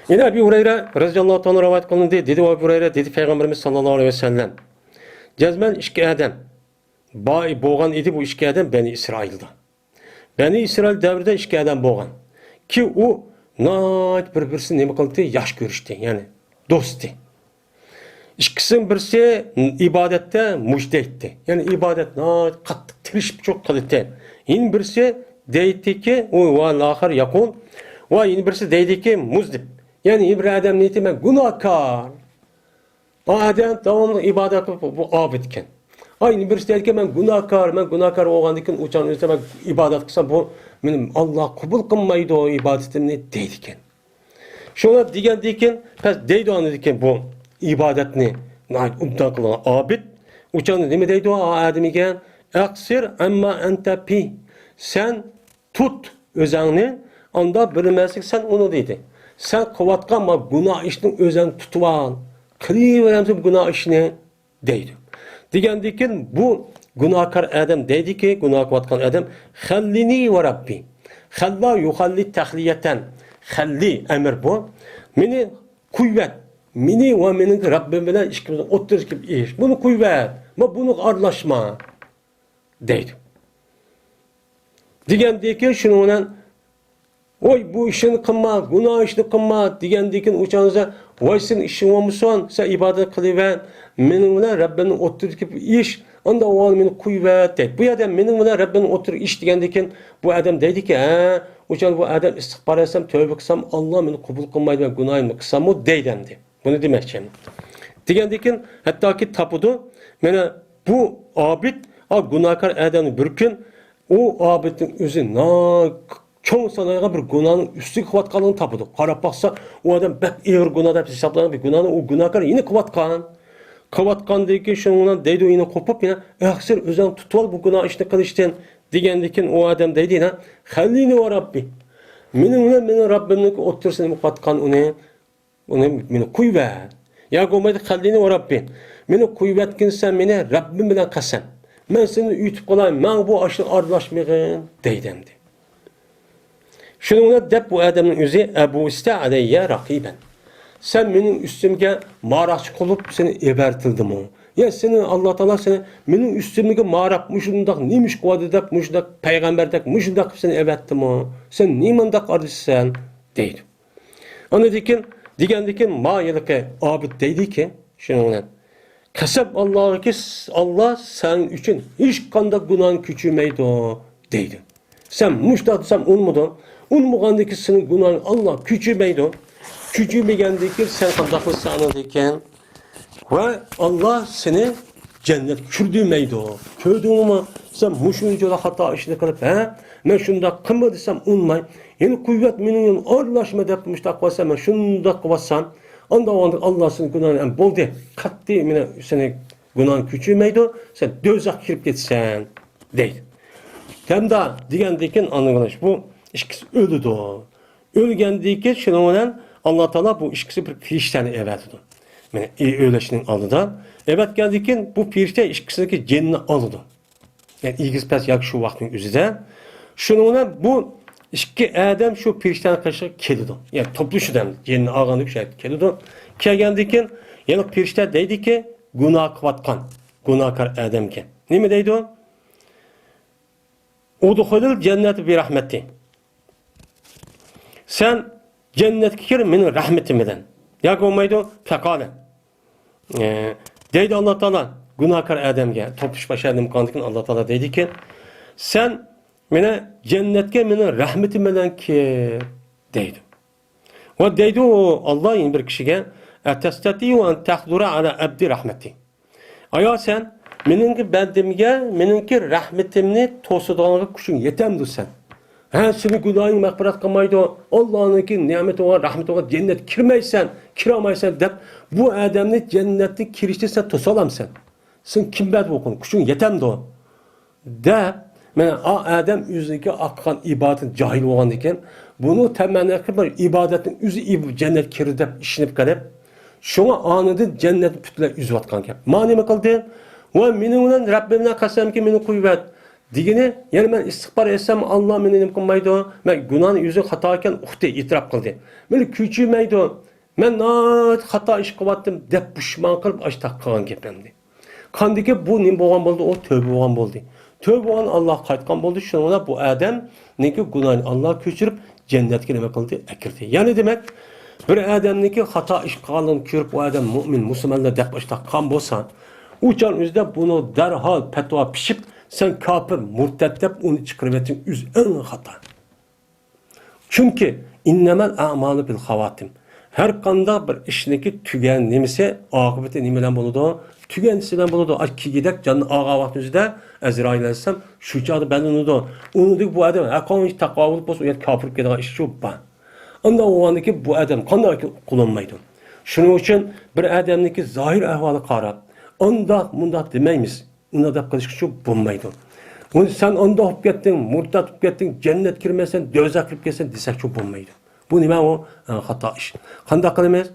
Yine Ebu Hureyre radıyallahu ta'ala rivayet kılındı. Dedi Ebu Hureyre dedi Peygamberimiz sallallahu aleyhi ve sellem. Cezmen işki adam. Bay boğan idi bu işki adam Beni İsrail'de. Beni İsrail devrinde işki adam boğan. Ki o nayt birbirisi neme kıldı? Yaş görüştü. Yani dostu. İşkisinin birisi ibadette müjde etti. Yani ibadet nayt kattık tirişip çok kılıttı. Yine birisi deydi ki o ve lahar yakun. Ve yine birisi deydi ki muzdip. Yani İbrahim niyeti ben günahkar. Adam devamlı ibadet yapıp bu abidken. Aynı birisi deydi ki ben günahkar oğandikken uçan önce ben ibadet kılsam bu benim Allah kabul kılmaydı o ibadetini deydikken. Şuna deyken pes deydi o deydikken bu ibadetini umdan kılan abid uçan ne deydi o ademigen aksir amma ente pi sen tut özeni anda bilmezlik sen onu dedi. Sen kıvatkan ma günah işinin özen tutuvan. Kılıveremsin günah işini deydi. Digendikin bu günahkar adam deydi ki günah kıvatkan adam khallini ve Rabbi. Khalla yuhalli tahliyeten. Khalli emir bu. Meni kuvvet. Meni ve menin Rabbim bilen işkimizden oturuz gibi iş. Bunu kuvvet. Ma bunu arlaşma deydi. Digendikin şunun oy bu işini kılma, günah işini kılma digendikin uçağınıza vay sen işin olmuşsun, sen ibadet kılıver, benimle Rabbinin otur gibi iş, onda o an beni kuvvet deydi. Bu adam benimle Rabbinin otur iş digendikin bu adam dedi ki, uçağın bu adam istiğfar etsem, tövbe kılsam, Allah beni kabul kılmaydı, ben günahımı kılsam o deydendi. Bunu demekçiyim. Digendikin hatta ki tapudu, bana bu abid, günahkar adamın bir gün, o abidin özü çoğun sanayga bir günahın üstü kıvatkanlığını tapıdı. Karap baksa o adam bek ağır günah da hesaplanan bir günahını o günahkar yine kıvatkan. Kıvatkan deyken şundan deydi o yine kopup yine aksir özen tutuval bu günah işte kılıçten digendikin o adam deydi yine Khallini ve Rabbi. Benim Rabbim'in otursun kıvatkan onu beni kuyvet. Ya gomaydı Khallini ve Rabbi. Beni kuyvetkin sen beni Rabbim bilen kasem. Ben seni ütüp kolayım. Ben bu aşını arlaşmayın deydemdi. Şununla dep bu adamın yüzü Ebu iste aleyye rakiben. Sen benim üstümge mağaraçlık olup seni ebertildim o. Ya seni Allah Teala seni benim üstümge mağarap muşundak neymiş kuvadıdak muşundak peygamberdak muşundak seni eberttim o. Sen nimandak ardısan deydi. Onu digendikin ma yılıke abid deydi ki şununla. Kasap Allah'a ki Allah senin için hiç kanda günahın küçülmeydi o deydi. Sen muşta desem unmudun. Unmugandaki senin günahın Allah küçülmeydi. Küçülmeygendeki sen kandaklısı anladıyken ve Allah seni cennet kürdürmeydi o. Kördün ama sen muşunca da hata işine kalıp ben şunda kımı desem unmay. Yani kuvvet minimum ağırlaşma depmiş takvasam ben şunda kıvassam anda o anda Allah senin günahını boldu. Kattı seni günahın küçülmeydi. Sen dözak kirip gitsen değil. Hem de digendeki anlayış bu işkisi öldü o. Ölgendeki şunun Allah Teala bu işkisi bir firişteni evet. Yani öleşinin alıda. Evet geldikken bu firişte işkisindeki cenni alıdı. Yani ilgisi pes yak şu vaktin üzerinde. Şunun bu iki adam şu firişten karşı kelidi. Yani toplu şudan cenni ağanlık şey kelidi. Kelgendikken yani firişte deydi ki günah kıvatkan. Günahkar adam ki. Ne mi deydi o? Udhulul cenneti bi rahmeti. Sen cennet gir benim rahmetimden. Ya olmaydı fekale. Deydi Allah Teala günahkar Adem'e topuş başı Adem kandıkın Allah Teala dedi ki sen bana cennetke benim rahmetimden ki deydi. Ve deydi o Allah'ın bir kişiye etestatiyu en tahdura ala abdi rahmeti. Aya sen menimki bendimge, menimki rahmetimni tosuduğuna kuşun yetemdi sen. Seni günahın mağfiret kılmaydı. Allah'ınki nimeti olan, rahmeti olan cennet kirmeysen, kiramaysan deyip bu adamni cennetni kirişti sen tosalam sen. Sen kim bed okun, kuşun yetemdi o. De, adam yüzündeki akkan ibadetin cahil olan iken bunu temenni kılıp ibadetin yüzü cennet kirdi deyip işinip gelip şuna anıdı cennet pütüler yüzü vatkan kep. Manime kıldı. Ve minimden Rabbimden kasem ki minin kuvvet. Digini yani ben istiğfar etsem Allah beni ne kılmaydı. Ben günahın yüzü hatayken uhde itiraf kıldı. Böyle küçülmeydi. Ben hata iş kıvattım dep pişman kılıp açtak kalan gepemdi. Kandiki bu ne boğan oldu o tövbe boğan oldu. Tövbe boğan Allah kayıtkan oldu. Şuna bu adam ne ki günahını Allah küçürüp cennetke ne kıldı ekirdi. Yani demek bir adamniki hata iş kalın kürüp o adam mümin Müslümanla dep açtak kan bolsa uçan üzde bunu derhal petva pişip sen kafir murtet dep onu çıkarıvetin en hata. Çünkü innemel a'malu bil havatim. Her kanda bir işindeki tügen nemisi akıbeti nimelen buludu. Tügen silen buludu. Aki gidek canlı ağa vakti üzde Ezrail etsem şu çağda ben unudu. Unudu bu adam. Akon hiç takva olup olsa uyat kafir gideğe iş şu ban. Onda o andaki bu adam kanda kullanmaydı. Şunun için bir adamdaki zahir ahvalı qarab. Onda munda demeymiz. Onda da kılışkışı bulmaydı. Sen onda hop gettin, murtat hop gettin, cennet girmesen, dözak kirip gelsen desek çok bulmaydı. Bu nime o hata iş. Kanda kılımız?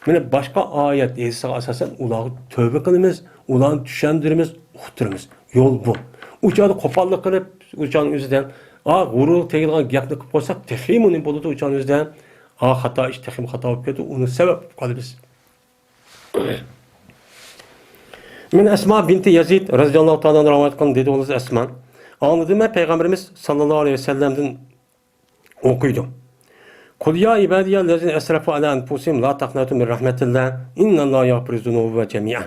Yine başka ayet değilse asasen ulağı tövbe kılımız, ulağın düşendirimiz, uhturumuz. Yol bu. Uçağı kopallık kılıp, uçağın yüzünden, gurur tegilgan yakını kılıp koysak, tehrimunin buludu uçağın yüzünden, hata iş, tehrim hata hop getdi, onu sebep kılımız. Min Esma binti Yazid radıyallahu ta'ala rivayet kılan dedi oğlu Esma. Anladığım Peygamberimiz sallallahu aleyhi ve sellem'den okuydu. Kul ya ibadiyellezine esrafu ala enfusim la taqnatu min rahmetillah innallaha yaghfiru zunuba cemi'an.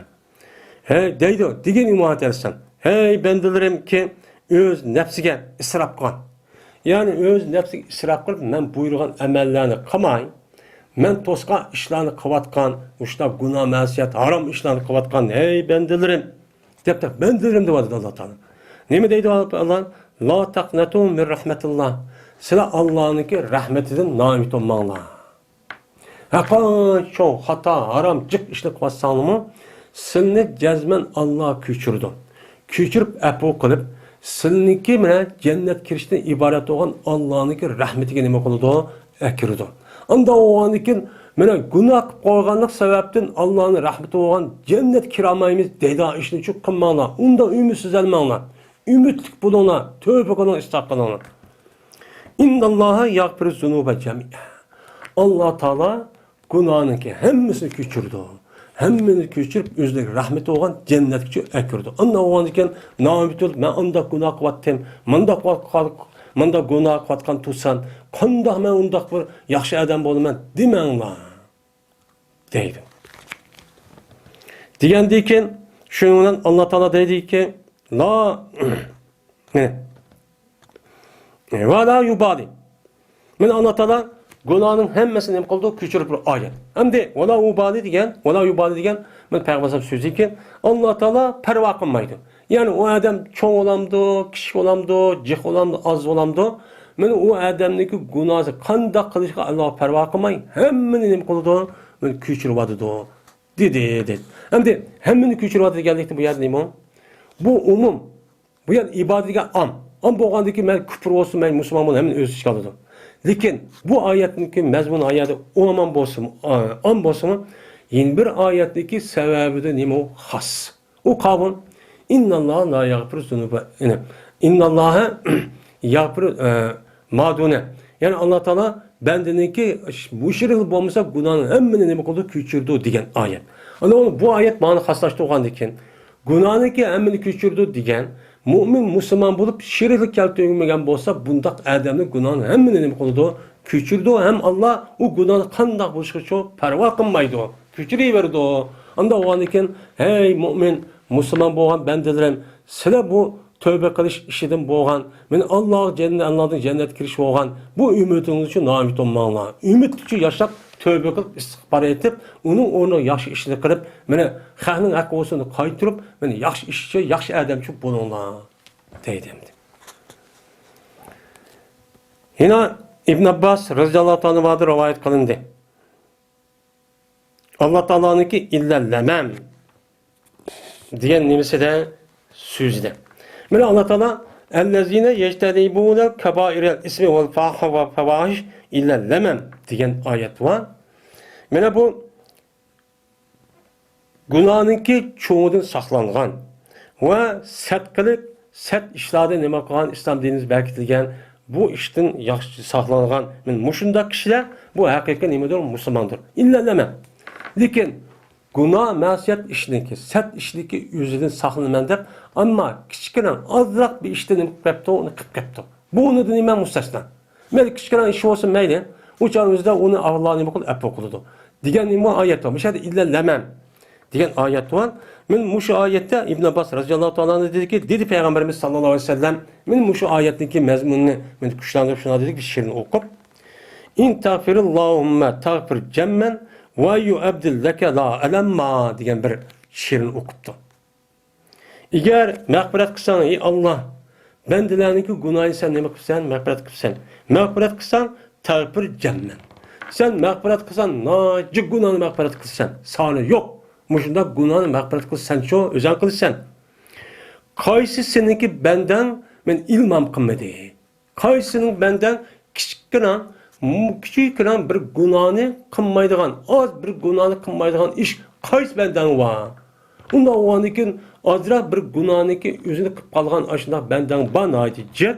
Hey deydi, digin iman edersen. Hey bendelerim ki öz nefsige israf kılan. Yani öz nefsige israf kılıp men buyurgan emellerini kılmayın. Men tosqa işlerini kıvatkan, uçta günah, masiyet, haram işlerini kıvatkan, hey bendelerim. Dep bendelerim dedi Allah Teala. Ne mi deydi Allah? La taqnatu min rahmetillah. Sizler Allah'ınki rahmetinden naimit olmanlar. Hakan çok hata, haram, cık işini kıvatsanlı mı? Seni cezmen Allah küçürdü. Küçürüp epu kılıp, seninki mine cennet kirişten ibaret olan Allah'ınki rahmetine nime kılıdı, ekirdi. Anda o andikin mene günah koyganlık sebepten Allah'ın rahmeti olan cennet kiramayımız deyda işini çok kılmanlar. Onda ümitsiz elmanlar. Ümitlik bulunlar. Tövbe kılın istaklanlar. İnnallaha yaghfiru zunuba cemi'a. Allah Teala günahını ki hemmisini küçürdü. Hemmini küçürüp üzerine rahmeti olan cennetçi ekirdi. Anda o andikin namit olup ben anda günah kıvattım. Manda günah kıvatkan tutsan, kandak men undak bir yaxşı adam bolumen demenlar. Deydi. Digendiyken şundan Allah Teala dedi ki la Ve la yubali. Men Allah Teala günahın hemmesini ne kıldı? Küçülüp bir ayet. Hem de ve la yubali degen men Peygamber sözü ki Allah Teala perva kılmaydı. Yani o adam çoğ olamdı, kişi olamdı, cih olamdı, az olamdı. Men o adamdaki günahı kanda kılışka Allah perva kılmay. Hemmeni ne kıldı? Men küçülüp adıdı. Dedi. Hem de hemmeni küçülüp adıdı geldikti bu yer neyim o? Bu umum. Bu yer ibadetine am. Am boğandaki men küfür olsun, men Müslüman olsun hemen özü çıkardı. Lakin bu ayetteki mezmun ayeti olaman bolsun, am bolsun. 21 ayetteki sebebi de neyim o? Has. O kavun İnnallâhe la yagfiru zunuba. İnnallâhe yagfiru madune. Yani Allah Teala bendeneki müşrik olmasa günahın hemmeni neme kıldı küçürdü degen ayet. Ana bu ayet bana haslaştı oğandaki günahınki hemmeni küçürdü degen mümin Müslüman bulup şirklik keltirmegen bolsa bundak adamın günahın hemmeni neme kıldı küçürdü hem Allah o günahı kandak buluşucu perva kılmaydı. Küçürüverdi o. Anda oğandaki hey mümin Müslüman boğan bendelerim. Sıra bu tövbe kılış işidim boğan. Men Allah'ın cennet kiriş boğan. Bu ümidiniz için namit olmağına. Ümit için yaşap tövbe kılıp istikbar etip, onu yaxşı işini kılıp, mene xahının akosunu kaytırıp, mene yaxşı işçi, yaxşı adamçı bulunla. Deydim. Yine İbn Abbas radıyallahu anh vardı rivayet kılındı. Allah Teala'nınki illallemem diyen nimesi de sözde. Mene Allah Teala ellezine yectedibûne kebairel ismi vel fâhâ ve fevâhiş illallemem diyen ayet var. Mene bu günahınki çoğundan saklanğan ve set işlerde nima kılgan İslam dininiz belkitilgen bu işten yaxşı saklanğan muşunda kişiler bu hakikaten nimedir? Müslümandır. İllallemem. Lakin günah, masiyet işiniki, set işiniki yüzünden saklanman dep ama küçükten azrak bir işten kıpkaptı, onu kıpkaptı. Bu onu dinlemem müstesna. Meli küçükten işi olsun meyli, uçağımızda onu Allah'ın nime kılıp okuludu. Digen nime ayet var. Müşahede illallemem. Digen ayet var. Men muşu ayette İbn Abbas radıyallahu anh dedi ki, dedi Peygamberimiz sallallahu aleyhi ve sellem, men muşu ayetteki mezmununu men kuşlandırıp şuna dedik bir şiirini okup, İn tağfirullahümme tağfir cemmen ve yu'abdil leke la elemma diyen bir şiirini okuttu. Eğer mağfiret kılsan ey Allah, ben dilerdeki günahı sen ne kılsan, mağfiret kılsan. Mağfiret kılsan tağfir cemmen. Sen mağfiret kılsan, nacı günahını mağfiret kılsan. Sana yok. Muşunda günahını mağfiret kılsan çoğu, özen kılsan. Kaysi seninki benden ben ilmam kılmadı. Kaysının benden küçük bir günahını kılmaydıgan, az bir günahını kılmaydıgan iş kays benden var. Onda o anıkin azra bir günahınki özünü kıp kalgan aşında benden bana ait jet.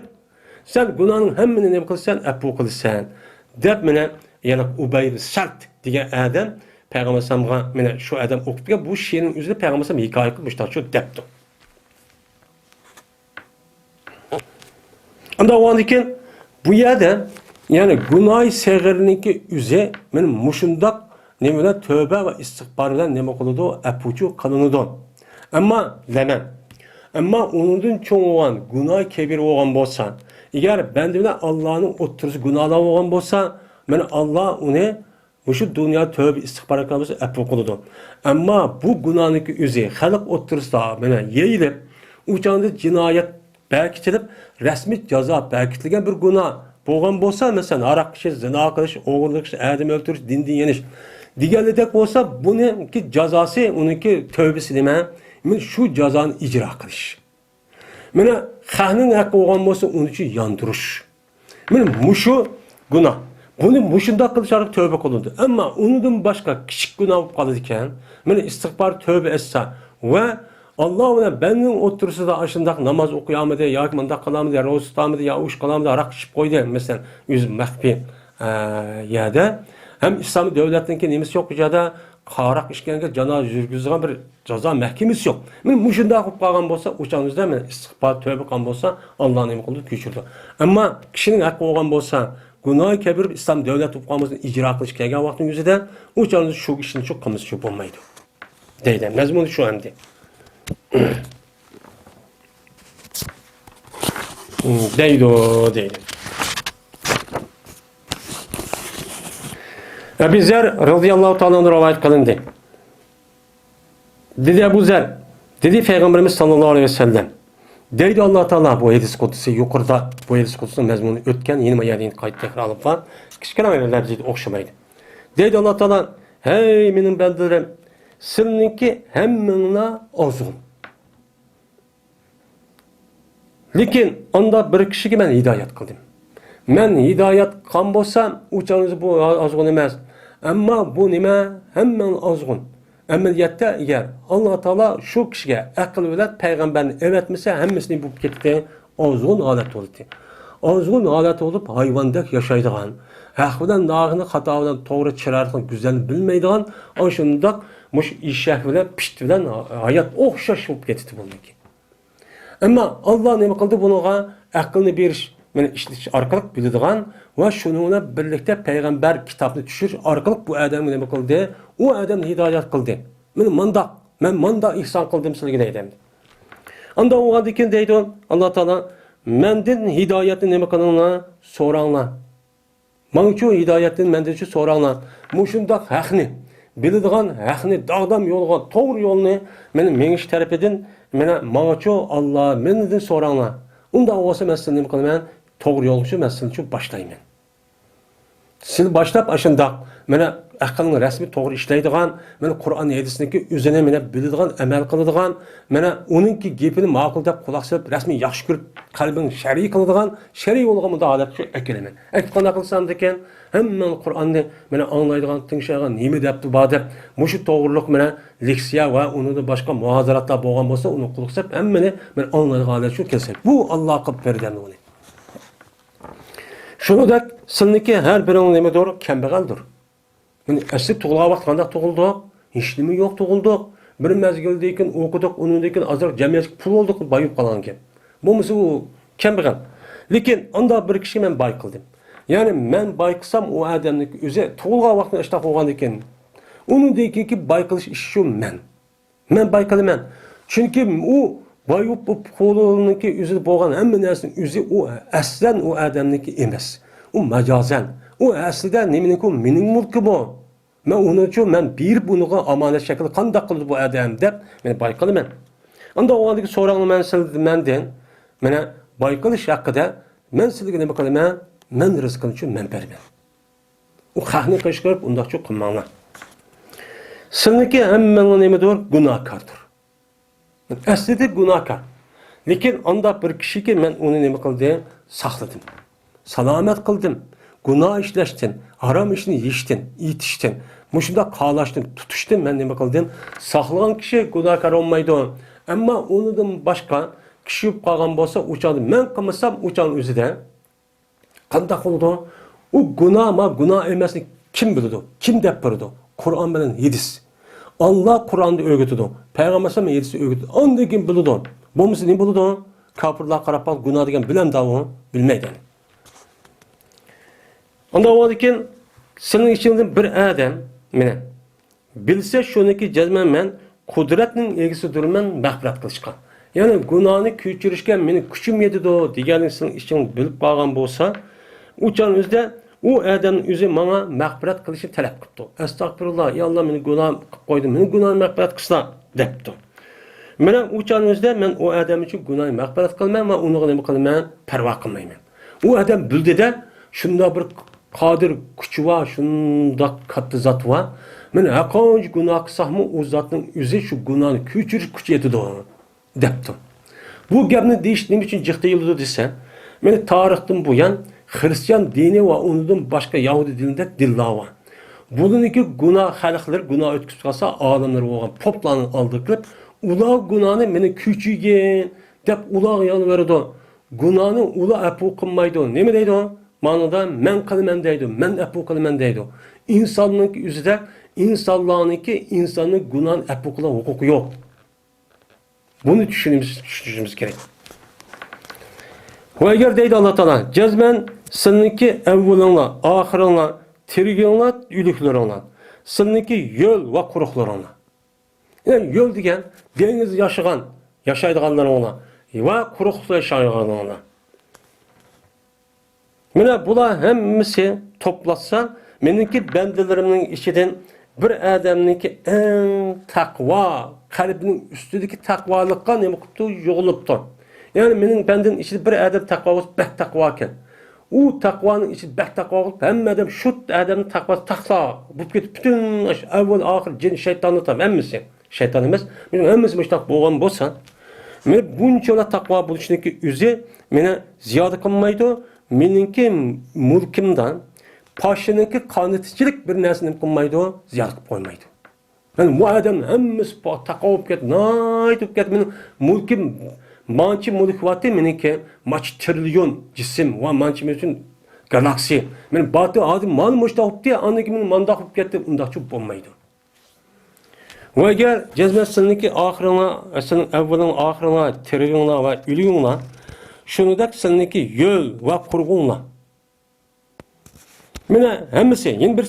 Sen günahın hemmini ne kılsan, epu kılsan. Dep mene yani Ubeyr Salt diye adam Peygamber Sam'a mene şu adam okudu bu şiirin üzerine Peygamber Sam hikaye kılmışlar şu depti. Onda o anıkin bu yerde yani günah seğerindeki üze benim muşundak nemine tövbe ve istikbarla neme kılıdı epucu kanınudu. Ama demem. Ama onun çoğu olan günah kebir olan bolsa, eğer bende Allah'ın oturusu günahlar olan bolsa, ben Allah onu şu dünya tövbe istikbar kılması epu kılıdı. Ama bu günahındaki üze halk oturusu da bana yeyilip uçağında cinayet belkitilip resmi ceza belkitilgen bir günah boğan bolsa mesela arak kişi, zina kılış, oğurluk kişi, adam öldürüş, din yeniş. Diğerledek olsa bununki cezası, onunki tövbesi deme, şu cezanı icra kılış. Mene xahının hakkı olan bolsa onun için yandırış. Mene muşu günah. Bunu muşunda kılışarak tövbe kılındı. Ama onun başka küçük günah kalırken, mene istikbar tövbe etse ve Allah ona benim otursa da aşındak namaz okuyamadı, ya manda kalamadı, ya roz tutamadı, ya uş kalamadı, arak şıp koydu mesela yüz mehbi yerde. Hem İslam devletindeki nemiz yok ya da qarak işkence cana жүрgüzgen bir ceza mahkemesi yok. Men muşunda okup kalgan bolsa, uçağınızda men istikbar tövbe kılgan bolsa Allah'ın nemi kıldı küçürdü. Ama kişinin hakkı olgan bolsa, günah kebir İslam devlet hukukumuzun icra kılış kelgen vaktin yüzüde uçağınız şu işini çok kılması çok olmaydı. Deydi. Mezmunu şu andi. Deydi. Ebu Zer radıyallahu ta'ala rivayet kılındı. Dedi Ebu Zer, dedi Peygamberimiz sallallahu aleyhi ve sellem. Deydi Allah Teala bu hadis kutusu yukarıda bu hadis kutusunun mezmunu ötken yeni mayadini kayıt tekrar alıp var. Kişkene ayırlar dedi okşamaydı. Deydi Allah Teala, hey benim bendirim, sizinki hemminle ozgun. Lekin onda bir kişiye ben hidayet kıldım. Ben hidayet kan bolsam uçağınızı bu ozgun emez. Ama bu nime hemen ozgun. Ameliyatda eğer Allah Teala şu kişiye akıl velet peygamberini öğretmese hemmesini bu ketdi ozgun alet oldu. Ozgun alet olup hayvandek yaşaydıgan, hakikaten dağını hatadan doğru çırarken güzel bilmeydigan, aşındak muş işek bilen pişt bilen hayat okşaş olup ketdi bununki. Ama Allah ne kıldı bunuğa akılını beriş, yani işte arkalık bildiğin ve şununla birlikte peygamber kitabını düşür arkalık bu adamı ne kıldı? O adam hidayet kıldı. Ben manda ihsan kıldım sizge dedim. Anda o adamın deydi Allah Teala menden hidayetini ne kılınla soranlar. Mançu hidayetin menden şu soranlar. Muşundak hakni bildiğin hakni dağdam yolga doğru yolunu mening taraf edin. Mena mançu Allah menden soranlar. Unda olsa meselenin ne kılman doğru yolcu meselenin şu başlayayım. Siz başlap aşında mena akılın resmi doğru işleydiğin, mena Kur'an hadisindeki üzerine mena bildiğin, amel kıldığın, mena onunki gepini maqul deb kulak silip resmi yaxshi ko'rib qalbing şer'i kıldığın, şer'i yolga mudahalat şu ekelemen. Qanday qilsam deken, hamma Kur'anni mena anglaydigan, tingshaygan, nima debdi ba deb, mushu to'g'riliq mena leksiya va uni boshqa muhozaratlar bo'lgan bo'lsa, uni qulqsab hammani mena anglaydigan shu kelsa. Bu Alloh qilib bergan uni. Şunudek sizniki her birinin nemi doğru kembegaldir. Yani asli tuğulağa vaxtında tuğulduk, işlemi yok tuğulduk. Bir mezgildeyken okuduk, onundayken azıcık cemiyetlik pul olduk, bayıp kalan ki. Bu mesela o kembegal. Lekin anda bir kişi ben bay kıldım. Yani ben bay kılsam o adamlık üzere tuğulağa vaxtında iştah olgandayken onundayken ki bay kılış iş şu men. Men bay kılım. Çünkü o bayıp bu kolununki üzü boğan hemen nersinin üzü o aslen o adamınki emas. O macazen. O aslida neminiki o mening mulki bu. Men onu için men bir bunuğa amanet şekilde qanday qildi bu adam deb men bayqalaman. Anda o andaki so'raqni men sizdan menden mena bayqalish haqida men sizga nima qilaman? Men rizqini uchun men berman. O xahni qishqirib undaqcha qilmanglar. Sizniki hammangiz nimadir? Gunohkordir. Aslida günahkar. Lekin anda bir kişiga men uni nima qildim? Saqladim. Salomat qildim. Günah işleştin, haram işini yiştin, itiştin. Muşunda qalaştın, tutuştun men nima qildim? Saqlagan kişi günahkar olmaydı. Ama ondan başqa kişi qolgan bo'lsa, uçanı men qilmasam uçan o'zida qanday qildi? O günah emasligini kim biladi? Kim deb berdi? Qur'on bilan hadis. Allah Kur'an'da öğütüdü. Peygamber sallallahu aleyhi ve sellem öğütüdü. Ondakin bildi. Bu musu ne bildi? Kafirler qarab günah degan bilen davu bilmeydi. Onda o dikin senin içinde bir adam mene bilse şuniki cezmen men kudretinin egisi durman mağfiret kılışkan. Yani günahını küçürüşken meni küçüm yedi deganing senin için bilip qalgan bolsa, uçan özde o adamın özü bana mağfiret kılışını talep kıptı. Estağfurullah, ya Allah beni günah koydum, beni günah mağfiret kılsa depti. Mene uçan özde men o adam için günah mağfiret kılmam ve onu nima qilmayman, parvo qilmayman. O adam bildi de şunda bir qadir kuchi va, şunda katta zat va. Men haqonch günah qilsam o zatning özü şu günahni küçürüş kuchi yetidi depti. Bu gapni deyish nima uchun jiqta yildi desa, meni tarixdan bu yan Hristiyan dini ve ondan başka Yahudi dilinde dillar var. Bununki günah halklar günah ötküsü kalsa alimler olan poplarını aldıklar. Ula günahını meni küçügen dep ula yanı verdi. Günahını ula apu kılmaydı. Ne mi deydi o? Manada men kılmen deydi. Men apu kılmen deydi. İnsanlık yüzüde insanın günahın apu kılan hukuku yok. Bunu düşünmemiz gerek. Ve eğer deydi Allah Teala, cezmen sizinki evvelinla, ahirинla, tirginla, ülüklerinla, sizinki yol ve kuruqlarınla. Yani yol degen, deniz yaşaydıganlarınla ve kuruqla yaşaydıganlarınla. Mene bula hemmisi toplatsa, Meniki bendelerimning ichidan bir adamniki eng taqvo, qalbining ustidagi taqvolikqa nima qilibdi, yo'g'ilibdi. Ya'ni mening bendim ichida bir adam taqvo bo'lsa, bak taqvo ekan. U taqvoning ichida bak taqvo bo'lib, hamma adam shu odamning taqvosi taqso bo'lib ketib, butun avval oxir jin shaytonni tam hammasi. Shayton emas, men hammasi mushtaq bo'lgan bo'lsa, men bunchalar taqvo bo'lishniki o'zi meni ziyoda qilmaydi. Meningki mulkimdan Paşiniki kanıtçılık bir narsani qilmaydi, ziyoda qilib qo'ymaydi. Yani bu adam hammasi taqovib ketdi, naytib ketdi. Mening mulkim manchi mulk vaqti meniki manchi trilyon jism va manchi men uchun galaksiya. Men batı odim mal mushtaqibdi, aniki men mandaq qilib ketdi, undaqchi bo'lmaydi. Va agar jazmasiniki oxirina, aslin avvalin oxirina, trilyonla va milyonla shuningdek sizniki yo'l va qurg'unlar. Mene hemmisi yeni bir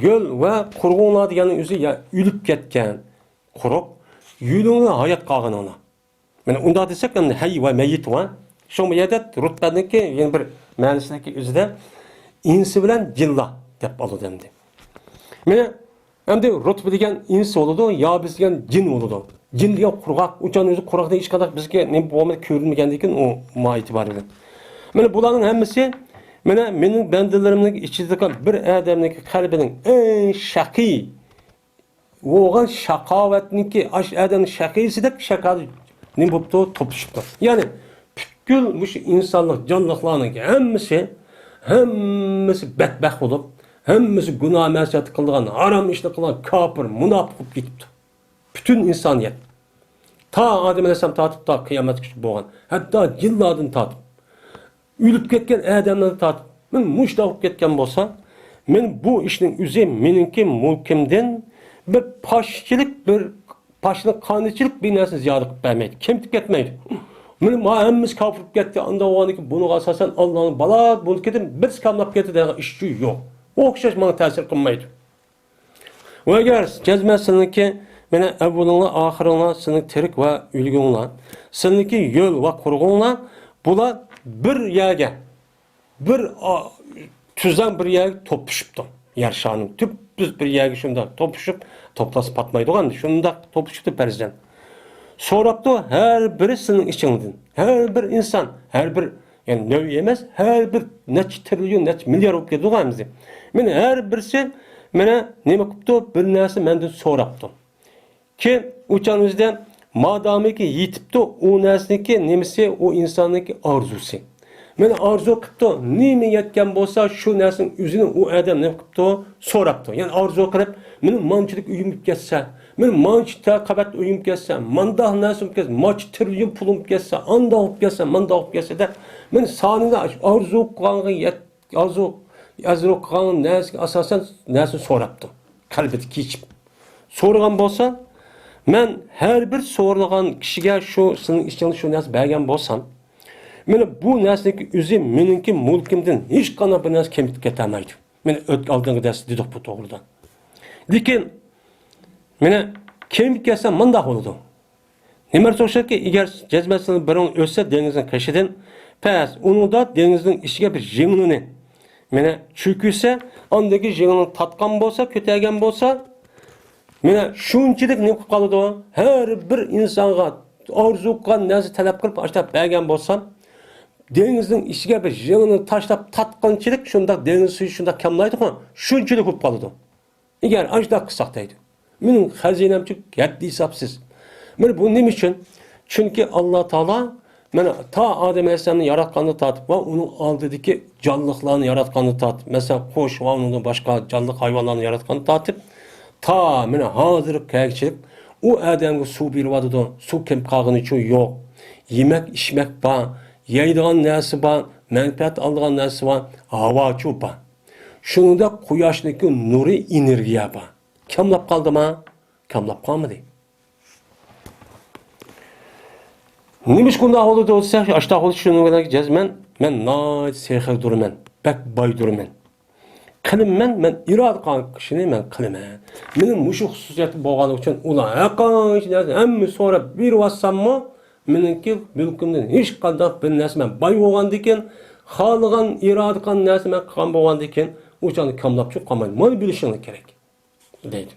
yol ve kurğunlar deganning o'zi ya ülüp ketken quruq, yulunga hayat qolgan ona. Mene unda desek ham hayy va mayit va shu yerda rutbadagi yeni bir ma'nosidagi o'zida insi bilan jinla deb oladi endi. Mene endi rutba degan ins bo'ladi, yo biz degan jin bo'ladi. Jin degan qurg'oq, uchan o'zi quruqda hech qadar bizga nima bo'lmay ko'rinmagandan keyin u mo'itibor bilan. Mene bularning hammasi mening bendelerimning ichidagi bir odamning qalbining eng shaqiy bo'lgan shaqovatniki ash odam shaqiysidek shaqat nima bo'libdi topishibdi. Ya'ni butkul mush insonlik jonliqlarning hammasi badbaxt bo'lib, hammasi gunoh ma'siyat qilgan, harom ishni qilgan, kofir, munofiq bo'lib ketibdi. Bütün insoniyat ta Adem alayhisalom tortib ta qiyomatgacha bo'lgan, hatto jinlardan tortib ülüp ketken adamlarni tortib, men mushtaq bo'lib ketgan bo'lsa, men bu ishning o'zi meningki mulkimdan bir poshchilik, bir poshlik qonunchilik bir narsa ziyoda qilib bermaydi. Kemtib ketmaydi. Men hammamiz kofir bo'lib ketdi, unda o'g'aniki buning asosan Allohning balo bo'lib ketib, biz kamlab ketdi degan ish yo'q. O'xshash menga ta'sir qilmaydi. Va agar jazmasiniki meni avvalinglar, oxiringlar, sening tirik va o'lginglar, seninki yo'l va qurg'inglar, bular bir yerga, bir tuzdan bir yerga topuşuptu. Yer şanın tüpüz bir yerga şunda topuşup, toplasıp patmaydı oğandı. Şunda topuşuptu perizden. Soraptı her birisinin içinden. Her bir insan, her bir, yani növ yemez, her bir neç trilyon, neç milyar olup geldi oğanımızı. Mene her birisi, mene neme kuptu, bir nesi menden soraptı. Ki uçağımızda madami ki yitipti o nesniki nemisi o insanlıki arzusu. Men arzu qilibdi, nima yetgan bo'lsa shu narsaning o'zini u odam nima qilibdi, so'rabdi. Ya'ni arzu qilib, meni manchilik uyim ketsa, men manchita qabat uyim ketsa, mandoq narsa ketsa, mach trilyon pulim ketsa, andoq ketsa, mandoq ketsa da men sonida arzu qilgan arzu qilgan narsa asosan narsa so'rabdi. Qalbida kechib. So'ragan bo'lsa, men her bir so'ralgan kishiga shu sening ichingda shu narsa bergan bo'lsam, meni bu narsaki o'zi meningki mulkimdan hech qanday bir narsa kemib ketolmaydi. Men oldingi dars dedik bu to'g'rida. Lekin meni kemib ketsa mundaq bo'ladi. Nima so'rashki, agar jazmasini birin o'tsa dengizning qishidan, pas unida dengizning ishiga bir jingini meni cho'kisa, ondagi jingini tatgan bo'lsa, ko'targan bo'lsa, meni shunchalik nima qilib qoladi? Har bir insonga orzu qilgan narsa talab qilib, ashtab bergan bo'lsam, dengizning ishiga bir jingini tashlab tatqanchilik shunda dengiz suvi shunda kamlaydi-ku, shunchalik bo'lib qoladi. Agar ashtab qilsak deydi. Mening xazinamchi gaddi hisobsiz. Men bu nima uchun? Chunki Alloh taolo mana ta Adem alayhisalomni yaratganini tatib va uning oldidagi jonliqlarni yaratganini tatib, masalan, qush va undan boshqa jonli hayvonlarni yaratganini tatib, ta mana hozirgi kaychilik u odamga suv beradi, suv kim qolgani uchun yo'q. Yemek, içmek bor, yeydigan narsa bor, manfaat oladigan narsa bor, havochi bor. Shunda quyoshning nuri energiya bor. Kamlab qoldimi? Kamlab qolmadi. Nima shunday bo'ldi bo'lsa, ashta bo'ldi shunga jazman, men noit sehr durman, bak boy durman. Qilimman, men irod qilgan kishini men qilaman. Mening mushu xususiyati bo'lgani uchun ular haqiqatan hamma so'rab bervasammi, meningki mulkimdan hech qanday bir narsa men boy bo'lgandan keyin, xohlagan irod qilgan narsa men qilgan bo'lgandan keyin, O'shani kamlab chiqib qolmaydi. Buni bilishing kerak deydi.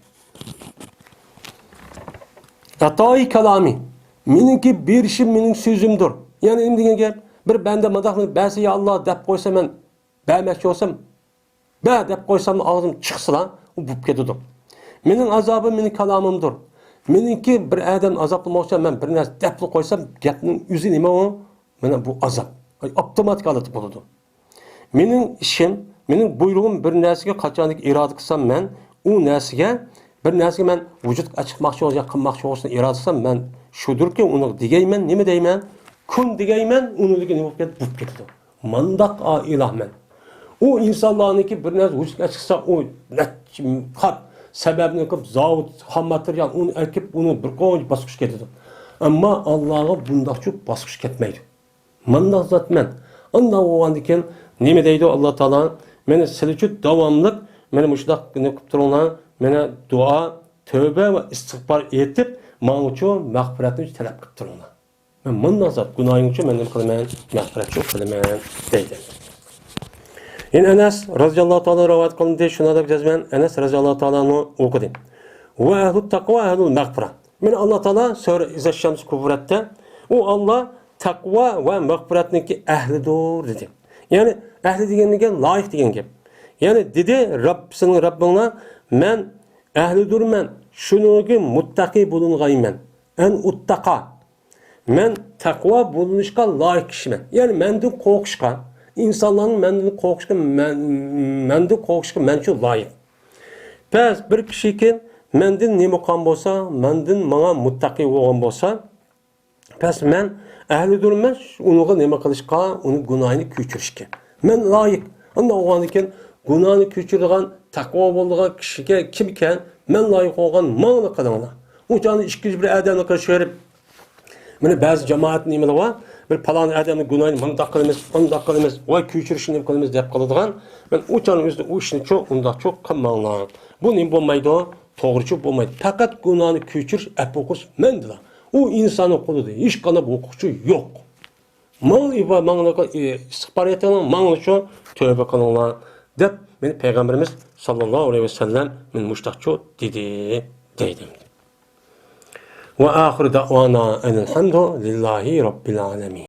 Atoi kalami. Meniki berishim mening so'zimdir. Ya'ni nima degan gap? Bir banda madahni ba'zi ya Alloh deb qo'ysa men bermoqchi bo'lsam, ba deb qo'ysam og'zim chiqsa, u bo'lib ketadi. Mening azobim mening kalomimdir. Meniki bir adam azoblamoqchi men bir narsa deb qo'ysam, gapning o'zi nima u? Mana bu azob. Avtomatik holatda bo'ladi. Mening ishim, mening buyrug'im bir narsaga qachonlik iroda qilsam men u narsaga bir narsaga men vujud chiqmoqchi bo'lsa, qilmoqchi bo'lsa iroda qilsam men shudirki uni degayman, nima deyman? Kun degayman, uniligi nima bo'lib ketdi. Mandaq ilohman. U insonlarniki bir narsa vujudga chiqsa, u qat sababni qilib zavod, ham material uni akib uni bir qo'y bosqich ketadi. Ammo Allohga bundoqchi bosqich ketmaydi. Mandaq zotman. Unda o'g'andikin nima deydi Alloh taolo? Meni sizlar davomlik meni mushdoq qilib turinglar. Meni duo, tövbe va istig'for etib, men uchun mag'firatni talab qilib turinglar. Men bundan zot gunohing uchun men nima qilaman? Mag'firat qilaman deydi. Yine Enes radıyallahu ta'ala rivayet kılındı. Şuna da cezmen Enes radıyallahu ta'ala'nı okudu. Ve ehlul takva ehlul mağfira. Men Allah Teala sonra İzzeşşems kuvvette o Allah takva ve mağfiretindeki ehlidir dedi. Yani ehli degenliğe layık degen gap. Yani dedi Rabbisinin Rabbine men ehlidir men şunugi muttaqi bulungaymen. En uttaqa. Men takva bulunuşka layık kişimen. Yani mendin korkuşka İnsanların menden korkuşka mençu layık. Pes bir kişi ki menden ne mukam bolsa, menden bana muttaki olan bolsa, pes men ehli durmaz, onu ne kılışka, onu günahını küçürüşke. Men layık. Onda olan iken günahını küçürülen, takva olduğu kişiye kim iken men layık olan mağına kadına. O canı işkiz bir adamla karşılayıp, meni bazı cemaat nimeler var. Bir palan adamın günahını mındaq qilamiz, voy kechirishni qilamiz deb qiladigan. Men o'chaning o'zida u ishni çok qilmanglar. Bu nima bo'lmaydi, to'g'richi bo'lmaydi. Faqat gunohni kechirish apoqus mendilar. U insonning qo'lida hech qanday huquqchi yo'q. Mangla istig'for eting, mangla uchun tövbe qilinglar deb meni payg'ambarimiz sallallohu alayhi vasallam men mushtaqcho deydi. Ve ahir da'vana enelhamdu lillahi rabbil alemin.